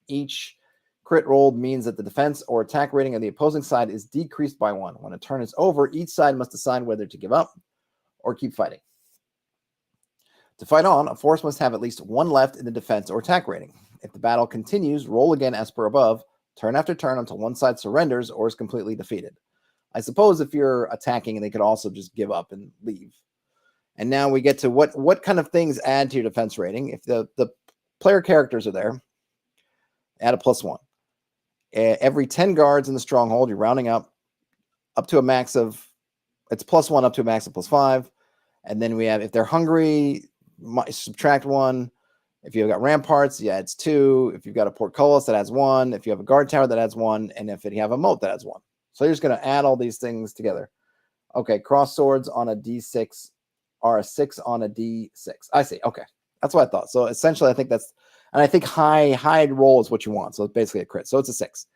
Each crit rolled means that the defense or attack rating of the opposing side is decreased by 1. When a turn is over, each side must decide whether to give up or keep fighting. To fight on, a force must have at least 1 left in the defense or attack rating. If the battle continues, roll again as per above, turn after turn until one side surrenders or is completely defeated. I suppose if you're attacking, they could also just give up and leave. And now we get to what kind of things add to your defense rating. If the player characters are there, add a +1. Every 10 guards in the stronghold, you're rounding up to a max of, it's +1 up to a max of +5. And then we have, if they're hungry, subtract 1. If you've got ramparts, it's 2. If you've got a portcullis, that adds 1. If you have a guard tower, that adds 1. And if you have a moat, that adds 1. So you're just going to add all these things together. Okay, cross swords on a D6 are a 6 on a D6. I see. Okay, that's what I thought. So essentially, I think that's, and I think high roll is what you want. So it's basically a crit. So it's a 6.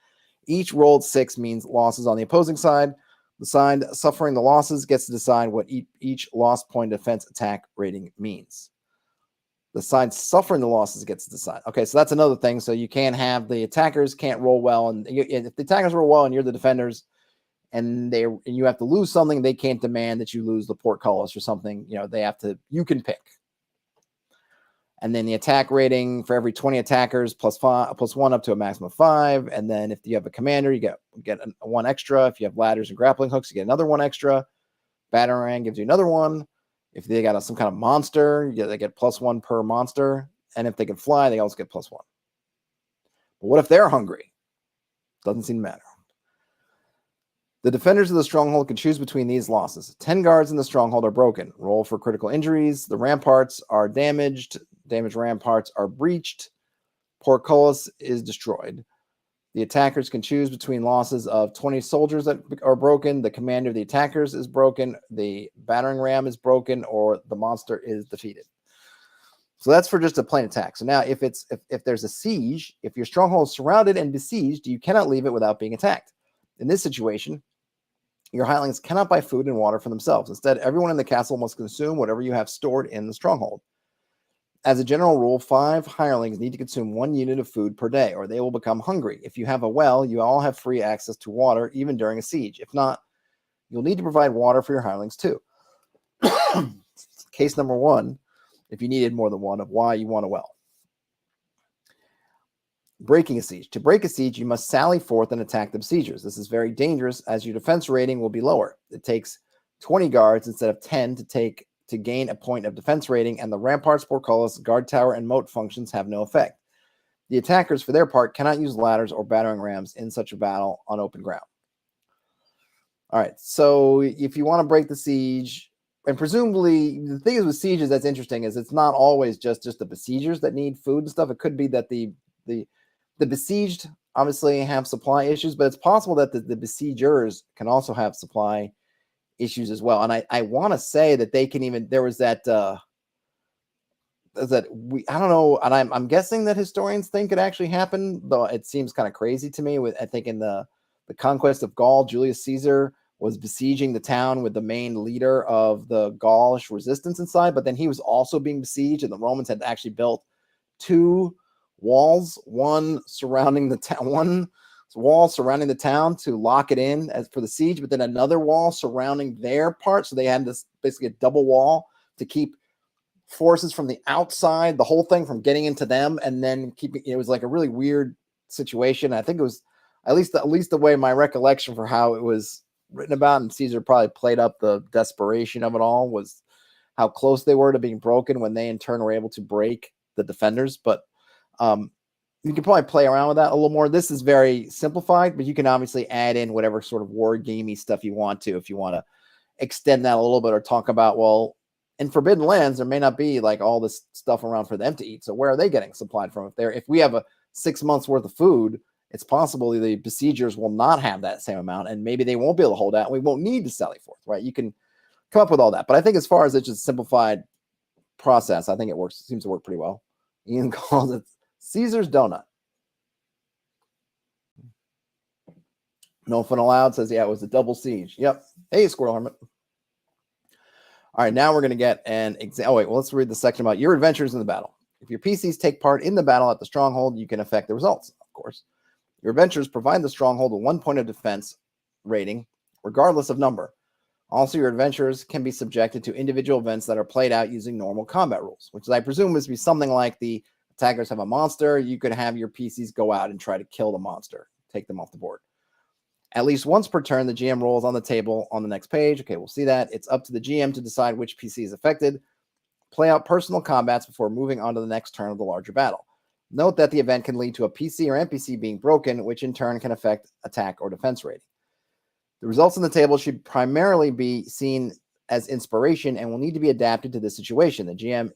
Each rolled 6 means losses on the opposing side. The side suffering the losses gets to decide what each lost point defense attack rating means. The side suffering the losses gets to decide. Okay, so that's another thing. So you can't have the attackers can't roll well, and if the attackers roll well and you're the defenders, and you have to lose something, they can't demand that you lose the portcullis or something. They have to. You can pick. And then the attack rating for every 20 attackers plus 1 up to a maximum of 5. And then if you have a commander, you get 1 extra. If you have ladders and grappling hooks, you get another 1 extra. Battering ram gives you another 1. If they got some kind of monster, they get +1 per monster. And if they can fly, they also get +1. But what if they're hungry? Doesn't seem to matter. The defenders of the stronghold can choose between these losses. 10 guards in the stronghold are broken. Roll for critical injuries. The ramparts are damaged. Damaged ramparts are breached. Portcullis is destroyed. The attackers can choose between losses of 20 soldiers that are broken. The commander of the attackers is broken. The battering ram is broken, or the monster is defeated. So that's for just a plain attack. So now if there's a siege, if your stronghold is surrounded and besieged, you cannot leave it without being attacked. In this situation, your hirelings cannot buy food and water for themselves. Instead, everyone in the castle must consume whatever you have stored in the stronghold. As a general rule, 5 hirelings need to consume 1 unit of food per day, or they will become hungry. If you have a well, you all have free access to water, even during a siege. If not, you'll need to provide water for your hirelings too. Case number 1, if you needed more than 1, of why you want a well. Breaking a siege. To break a siege, you must sally forth and attack the besiegers. This is very dangerous, as your defense rating will be lower. It takes 20 guards instead of 10 to gain a point of defense rating, and the ramparts, portcullis, guard tower, and moat functions have no effect. The attackers, for their part, cannot use ladders or battering rams in such a battle on open ground. All right, so if you want to break the siege, and presumably, the thing is with sieges that's interesting is it's not always just the besiegers that need food and stuff. It could be that the besieged obviously have supply issues, but it's possible that the besiegers can also have supply issues as well. And I want to say that they can even, there was that, I don't know, and I'm guessing that historians think it actually happened, though it seems kind of crazy to me. I think in the conquest of Gaul, Julius Caesar was besieging the town with the main leader of the Gaulish resistance inside, but then he was also being besieged, and the Romans had actually built 2 walls, one surrounding the town, one wall surrounding the town to lock it in as for the siege, but then another wall surrounding their part. So they had this basically a double wall to keep forces from the outside, the whole thing from getting into them, and then keeping it was like a really weird situation. I think it was at least the way my recollection for how it was written about, and Caesar probably played up the desperation of it all, was how close they were to being broken when they in turn were able to break the defenders. But you can probably play around with that a little more. This is very simplified, but you can obviously add in whatever sort of war gamey stuff you want to, if you want to extend that a little bit, or talk about, well, in Forbidden Lands, there may not be like all this stuff around for them to eat. So where are they getting supplied from? If we have a 6 months worth of food, it's possible the besiegers will not have that same amount, and maybe they won't be able to hold out, and we won't need to sally forth, right? You can come up with all that. But I think as far as it's just a simplified process, I think it works. It seems to work pretty well. Ian calls it Caesar's donut. No fun allowed says, yeah, it was a double siege. Yep. Hey, Squirrel Hermit. All right, now we're going to get an example. Oh, wait, well, let's read the section about your adventures in the battle. If your PCs take part in the battle at the stronghold, you can affect the results, of course. Your adventures provide the stronghold with 1 point of defense rating, regardless of number. Also, your adventures can be subjected to individual events that are played out using normal combat rules, which I presume is be something like the attackers have a monster. You could have your PCs go out and try to kill the monster, take them off the board. At least once per turn, the GM rolls on the table on the next page. Okay, we'll see that. It's up to the GM to decide which PC is affected. Play out personal combats before moving on to the next turn of the larger battle. Note that the event can lead to a PC or NPC being broken, which in turn can affect attack or defense rating. The results on the table should primarily be seen as inspiration and will need to be adapted to the situation. The GM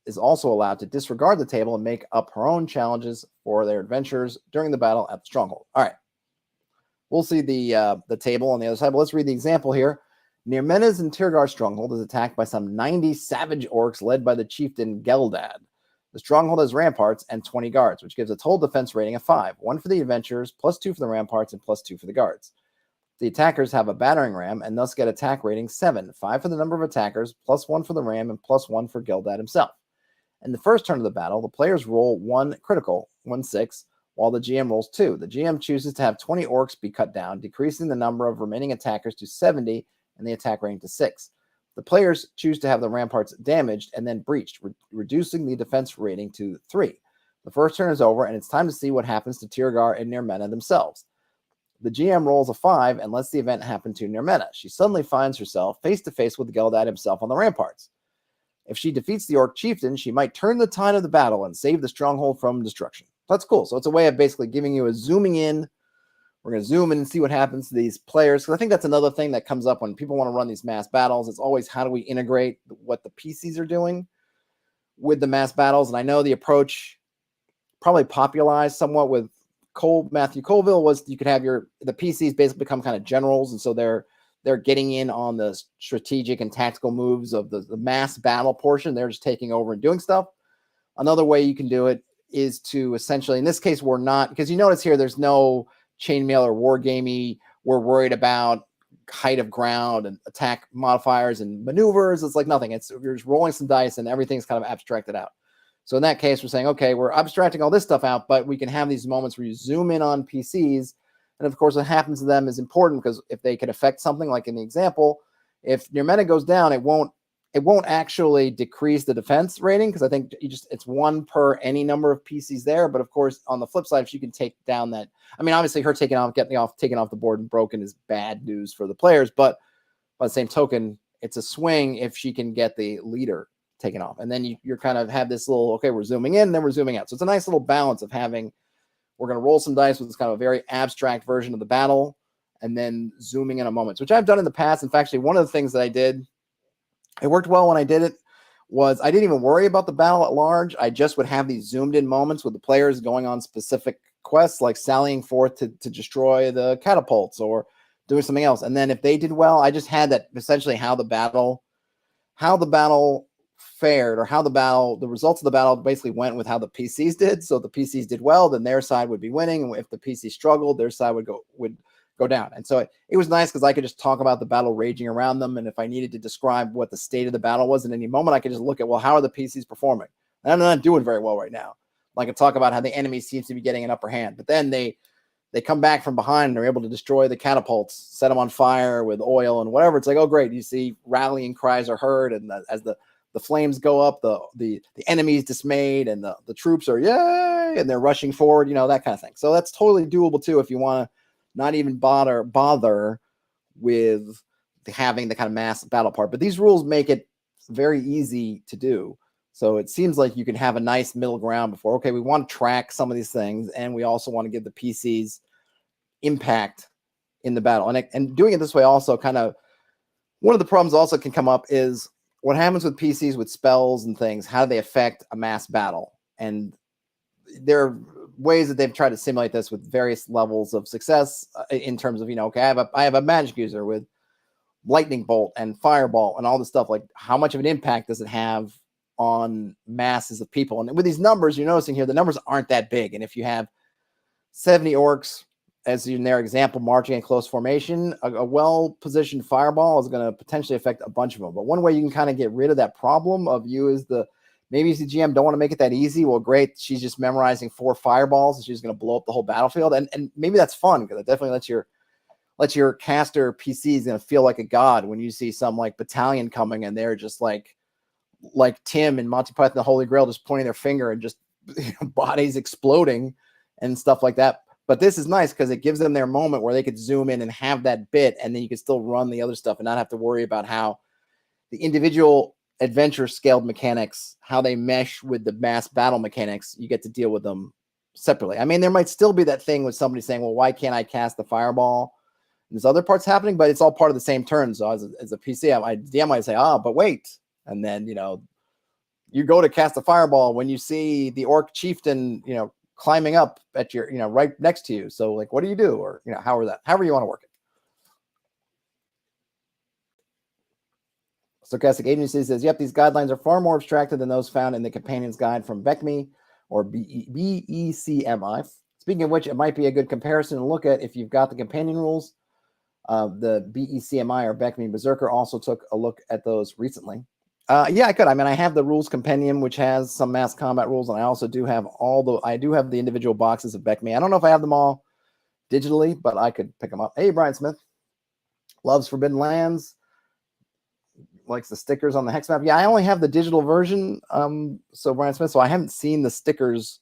is also allowed to disregard the table and make up her own challenges for their adventures during the battle at the stronghold. All right. We'll see the table on the other side, but let's read the example here. Near Mena's and Tirgar stronghold is attacked by some 90 savage orcs led by the chieftain Geldad. The stronghold has ramparts and 20 guards, which gives a total defense rating of 5. 1 for the adventurers, +2 for the ramparts, and +2 for the guards. The attackers have a battering ram and thus get attack rating 7. 5 for the number of attackers, +1 for the ram, and +1 for Geldad himself. In the first turn of the battle, the players roll 1 critical, 1/6, while the GM rolls 2. The GM chooses to have 20 orcs be cut down, decreasing the number of remaining attackers to 70 and the attack rating to 6. The players choose to have the ramparts damaged and then breached, reducing the defense rating to 3. The first turn is over, and it's time to see what happens to Tirgar and Nirmena themselves. The GM rolls a 5 and lets the event happen to Nirmena. She suddenly finds herself face-to-face with Geldad himself on the ramparts. If she defeats the Orc Chieftain, she might turn the tide of the battle and save the stronghold from destruction. That's cool. So it's a way of basically giving you a zooming in. We're going to zoom in and see what happens to these players. Because I think that's another thing that comes up when people want to run these mass battles. It's always how do we integrate what the PCs are doing with the mass battles. And I know the approach probably popularized somewhat with Matthew Colville was you could have the PCs basically become kind of generals. And so they're getting in on the strategic and tactical moves of the mass battle portion. They're just taking over and doing stuff. Another way you can do it is to essentially, in this case, we're not, because you notice here, there's no chainmail or wargamey. We're worried about height of ground and attack modifiers and maneuvers. It's like nothing. You're just rolling some dice and everything's kind of abstracted out. So in that case, we're saying, okay, we're abstracting all this stuff out, but we can have these moments where you zoom in on PCs. And of course, what happens to them is important because if they can affect something, like in the example, if Nirmena goes down, it won't actually decrease the defense rating because I think it's 1 per any number of PCs there. But of course, on the flip side, if she can take down that, I mean, obviously her taken off the board and broken is bad news for the players. But by the same token, it's a swing if she can get the leader taken off. And then you're kind of have this little, okay, we're zooming in, then we're zooming out. So it's a nice little balance of having, we're going to roll some dice with this kind of a very abstract version of the battle and then zooming in on moments, which I've done in the past. In fact, actually, one of the things that I did, it worked well when I did it, was I didn't even worry about the battle at large. I just would have these zoomed in moments with the players going on specific quests, like sallying forth to destroy the catapults or doing something else. And then if they did well, I just had that essentially how the battle fared, or how the results of the battle basically went with how the PCs did. So if the PCs did well, then their side would be winning. And if the PC struggled, their side would go down. And so it was nice because I could just talk about the battle raging around them. And if I needed to describe what the state of the battle was in any moment, I could just look at, well, how are the PCs performing? And I'm not doing very well right now. I could talk about how the enemy seems to be getting an upper hand, but then they come back from behind and they're able to destroy the catapults, set them on fire with oil and whatever. It's like, oh, great. You see rallying cries are heard. And as the flames go up, the enemy's dismayed and the troops are yay, and they're rushing forward, that kind of thing. So that's totally doable too if you want to not even bother with having the kind of mass battle part. But these rules make it very easy to do. So it seems like you can have a nice middle ground before, okay, we want to track some of these things, and we also want to give the PCs impact in the battle. And doing it this way also kind of, one of the problems also can come up is what happens with PCs with spells and things. How do they affect a mass battle? And there are ways that they've tried to simulate this with various levels of success in terms of, okay, I have a magic user with lightning bolt and fireball and all this stuff. Like, how much of an impact does it have on masses of people? And with these numbers, you're noticing here, the numbers aren't that big. And if you have 70 orcs, as in their example, marching in close formation, a well-positioned fireball is going to potentially affect a bunch of them. But one way you can kind of get rid of that problem of maybe the GM don't want to make it that easy. Well, great. She's just memorizing 4 fireballs and she's going to blow up the whole battlefield. And maybe that's fun because it definitely lets your caster PCs going to feel like a god when you see some like battalion coming and they're just like Tim and Monty Python the Holy Grail, just pointing their finger and just bodies exploding and stuff like that. But this is nice because it gives them their moment where they could zoom in and have that bit, and then you can still run the other stuff and not have to worry about how the individual adventure scaled mechanics, how they mesh with the mass battle mechanics. You get to deal with them separately. I mean, there might still be that thing with somebody saying, well, why can't I cast the fireball? There's other parts happening, but it's all part of the same turn. So as a PC, DM might say, but wait. And then, you go to cast a fireball when you see the orc chieftain, climbing up at your, right next to you. So like, what do you do? Or, however you want to work it. Stochastic Agency says, yep, these guidelines are far more abstracted than those found in the Companion's Guide from BECMI or BECMI. Speaking of which, it might be a good comparison to look at if you've got the companion rules. The BECMI or BECMI Berserker also took a look at those recently. Yeah, I could. I mean, I have the rules compendium, which has some mass combat rules, and I also do have the individual boxes of Beckme. I don't know if I have them all digitally, but I could pick them up. Hey, Brian Smith loves Forbidden Lands, likes the stickers on the hex map. Yeah, I only have the digital version. So Brian Smith, so I haven't seen the stickers.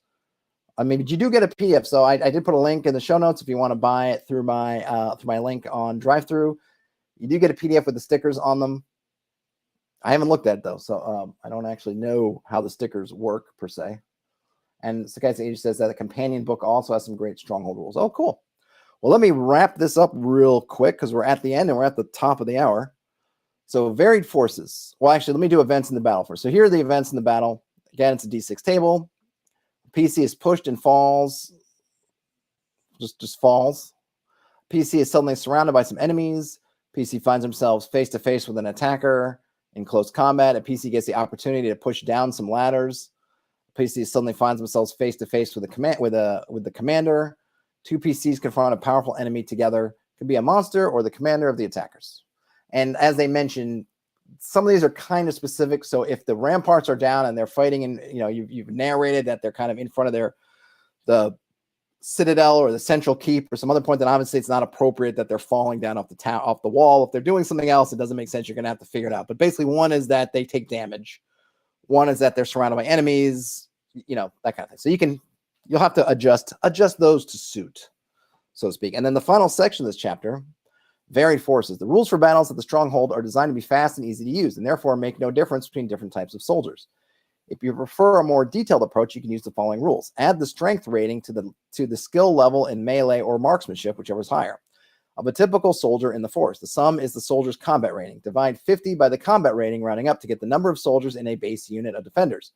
Maybe you do get a PDF. So I did put a link in the show notes if you want to buy it through my link on drive-through. You do get a PDF with the stickers on them. I haven't looked at it, though, so I don't actually know how the stickers work, per se. And Sakai's Age says that the companion book also has some great Stronghold rules. Oh, cool. Well, let me wrap this up real quick because we're at the end and we're at the top of the hour. So varied forces. Well, actually, let me do events in the battle first. So here are the events in the battle. Again, it's a D6 table. PC is pushed and falls. Just falls. PC is suddenly surrounded by some enemies. PC finds themselves face-to-face with an attacker. In close combat, a PC gets the opportunity to push down some ladders. PC suddenly finds themselves face to face with the commander. Two PCs confront a powerful enemy together. It could be a monster or the commander of the attackers. And as they mentioned, some of these are kind of specific. So if the ramparts are down and they're fighting, and you've narrated that they're kind of in front of the citadel or the central keep or some other point, then obviously it's not appropriate that they're falling down off the wall. If they're doing something else, it doesn't make sense. You're going to have to figure it out. But basically, one is that they take damage. One is that they're surrounded by enemies, that kind of thing. So you'll have to adjust those to suit, so to speak. And then the final section of this chapter, varied forces. The rules for battles at the Stronghold are designed to be fast and easy to use, and therefore make no difference between different types of soldiers. If you prefer a more detailed approach, you can use the following rules. Add the strength rating to the skill level in melee or marksmanship, whichever is higher, of a typical soldier in the force. The sum is the soldier's combat rating. Divide 50 by the combat rating, rounding up, to get the number of soldiers in a base unit of defenders.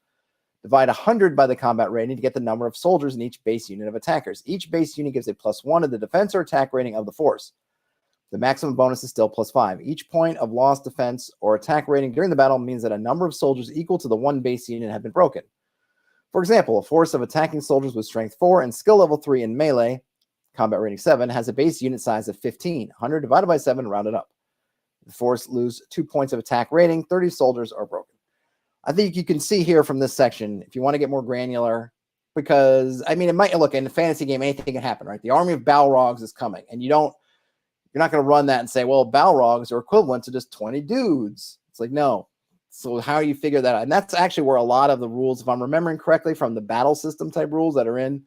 Divide 100 by the combat rating to get the number of soldiers in each base unit of attackers. Each base unit gives a +1 to the defense or attack rating of the force. The maximum bonus is still +5. Each point of lost defense or attack rating during the battle means that a number of soldiers equal to the one base unit have been broken. For example, a force of attacking soldiers with strength 4 and skill level 3 in melee, combat rating 7, has a base unit size of 15. 100 divided by 7, rounded up. The force lose 2 points of attack rating. 30 soldiers are broken. I think you can see here from this section, if you want to get more granular, because, it might look, in a fantasy game, anything can happen, right? The army of Balrogs is coming, and you're not going to run that and say, well, Balrogs are equivalent to just 20 dudes. It's like, no. So how do you figure that out? And that's actually where a lot of the rules, if I'm remembering correctly, from the battle system type rules that are in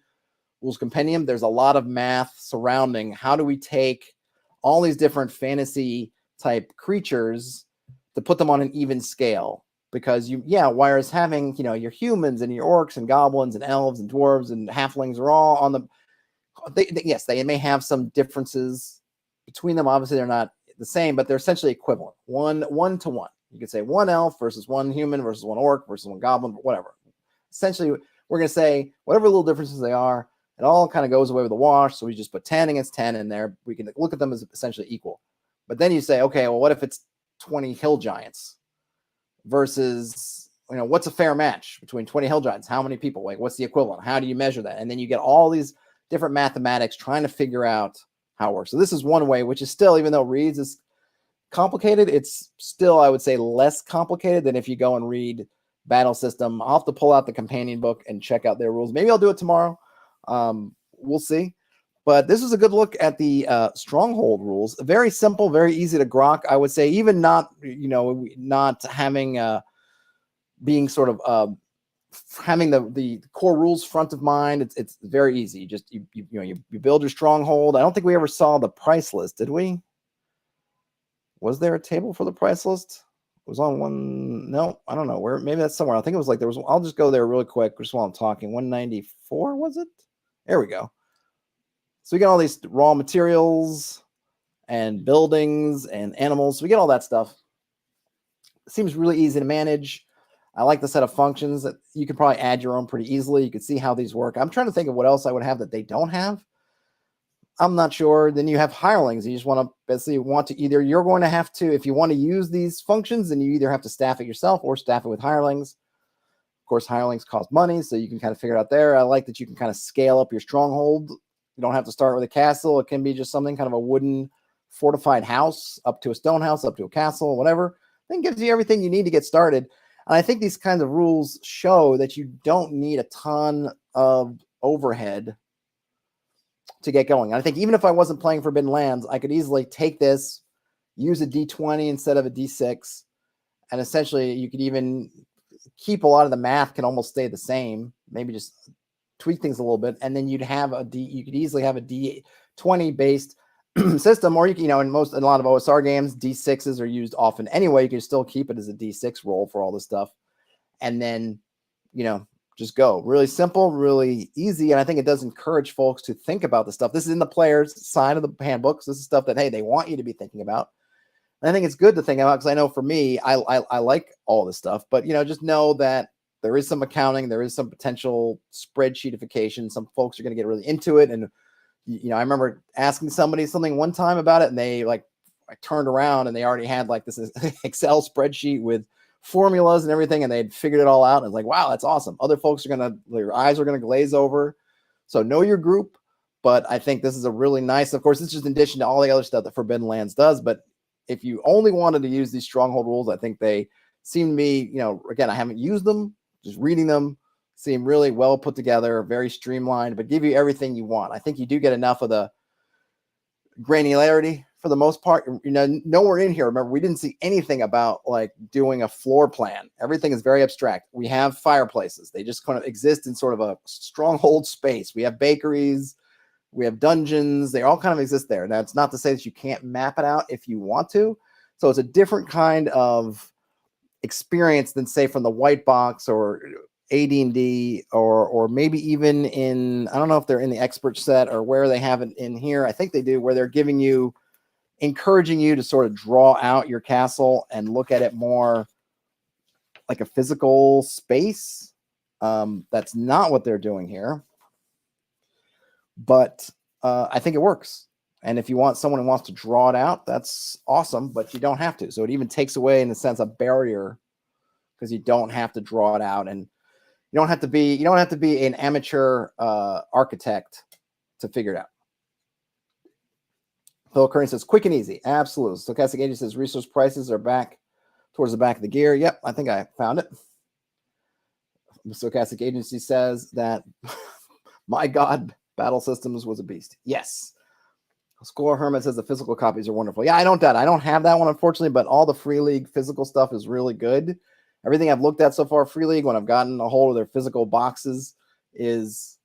Rules Compendium, there's a lot of math surrounding how do we take all these different fantasy type creatures to put them on an even scale. Because whereas having, your humans and your orcs and goblins and elves and dwarves and halflings are all on the, yes, they may have some differences between them. Obviously, they're not the same, but they're essentially equivalent. One to one. You could say one elf versus one human versus one orc versus one goblin, whatever. Essentially, we're going to say whatever little differences they are, it all kind of goes away with the wash. So we just put 10 against 10 in there. We can look at them as essentially equal. But then you say, okay, well, what if it's 20 hill giants versus, what's a fair match between 20 hill giants? How many people? Like, what's the equivalent? How do you measure that? And then you get all these different mathematics trying to figure out how it works. So this is one way, which is still, even though Reads is complicated, it's still, I would say, less complicated than if you go and read Battle System. I'll have to pull out the companion book and check out their rules. Maybe I'll do it tomorrow. We'll see. But this is a good look at the Stronghold rules. Very simple, very easy to grok. I would say, even not having being sort of having the core rules front of mind. It's very easy. You build your Stronghold. I don't think we ever saw the price list, did we? Was there a table for the price list? It was on one. No, I don't know where. Maybe that's somewhere. I think it was there was. I'll just go there really quick just while I'm talking. 194 was it? There we go. So we get all these raw materials and buildings and animals. So we get all that stuff. It seems really easy to manage. I like the set of functions that you could probably add your own pretty easily. You could see how these work. I'm trying to think of what else I would have that they don't have. I'm not sure. Then you have hirelings. You just want to basically you're going to have to, if you want to use these functions, then you either have to staff it yourself or staff it with hirelings. Of course, hirelings cost money, so you can kind of figure it out there. I like that you can kind of scale up your Stronghold. You don't have to start with a castle. It can be just something kind of a wooden fortified house, up to a stone house, up to a castle, whatever. think it gives you everything you need to get started. And I think these kinds of rules show that you don't need a ton of overhead to get going. And I think even if I wasn't playing Forbidden Lands, I could easily take this, use a D20 instead of a D6, and essentially you could even keep a lot of the math can almost stay the same, maybe just tweak things a little bit, and then you could easily have a D20 based system, or in a lot of OSR games, D6s are used often anyway. You can still keep it as a D6 roll for all this stuff, and then just go. Really simple, really easy, and I think it does encourage folks to think about this stuff. This is in the player's side of the handbooks. This is stuff that, hey, they want you to be thinking about. And I think it's good to think about, because I know for me, I like all this stuff, but just know that there is some accounting, there is some potential spreadsheetification. Some folks are going to get really into it, and I remember asking somebody something one time about it, and they I turned around and they already had this Excel spreadsheet with formulas and everything, and they'd figured it all out. And it's like, wow, that's awesome. Other folks their eyes are going to glaze over. So know your group. But I think this is a really nice, of course, it's just in addition to all the other stuff that Forbidden Lands does. But if you only wanted to use these Stronghold rules, I think they seem to me, again, I haven't used them, just reading them, seem really well put together, very streamlined, but give you everything you want. I think you do get enough of the granularity for the most part. Nowhere in here, remember, we didn't see anything about doing a floor plan. Everything is very abstract. We have fireplaces. They just kind of exist in sort of a stronghold space. We have bakeries. We have dungeons. They all kind of exist there. Now, it's not to say that you can't map it out if you want to. So it's a different kind of experience than, say, from the white box or AD&D or maybe even in, I don't know if they're in the expert set or where they have it in here. I think they do, where they're encouraging you to sort of draw out your castle and look at it more like a physical space. That's not what they're doing here. But I think it works. And if you want someone who wants to draw it out, that's awesome, but you don't have to. So it even takes away, in a sense, a barrier, because you don't have to draw it out, and you don't have to be an amateur architect to figure it out. Phil Curran says, quick and easy. Absolutely. Stochastic Agent says resource prices are back towards the back of the gear. Yep, I think I found it. Stochastic Agency says that, my God, Battle Systems was a beast. Yes. Score Hermit says the physical copies are wonderful. Yeah, I don't doubt it. I don't have that one, unfortunately, but all the Free League physical stuff is really good. Everything I've looked at so far, Free League, when I've gotten a hold of their physical boxes, is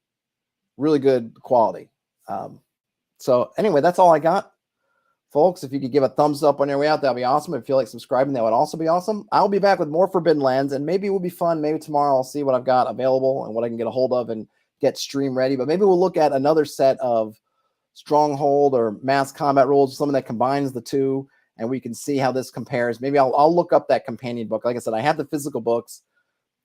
really good quality. So anyway, that's all I got. Folks, if you could give a thumbs up on your way out, that'd be awesome. If you feel like subscribing, that would also be awesome. I'll be back with more Forbidden Lands, and maybe it will be fun. Maybe tomorrow I'll see what I've got available and what I can get a hold of and get stream ready. But maybe we'll look at another set of Stronghold or mass combat rules, something that combines the two, and we can see how this compares. Maybe I'll look up that companion book. Like I said, I have the physical books.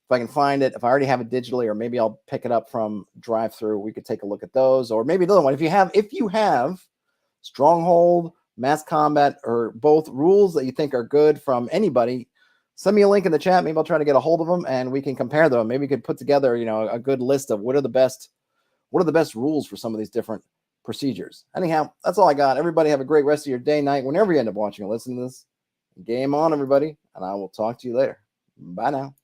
If I can find it, if I already have it digitally, or maybe I'll pick it up from drive-through, we could take a look at those. Or maybe another one. If you have Stronghold, mass combat, or both rules that you think are good from anybody, send me a link in the chat. Maybe I'll try to get a hold of them and we can compare them. Maybe we could put together, a good list of what are the best rules for some of these different procedures. Anyhow, that's all I got. Everybody have a great rest of your day, night, whenever you end up watching or listening to this. Game on, everybody, and I will talk to you later. Bye now.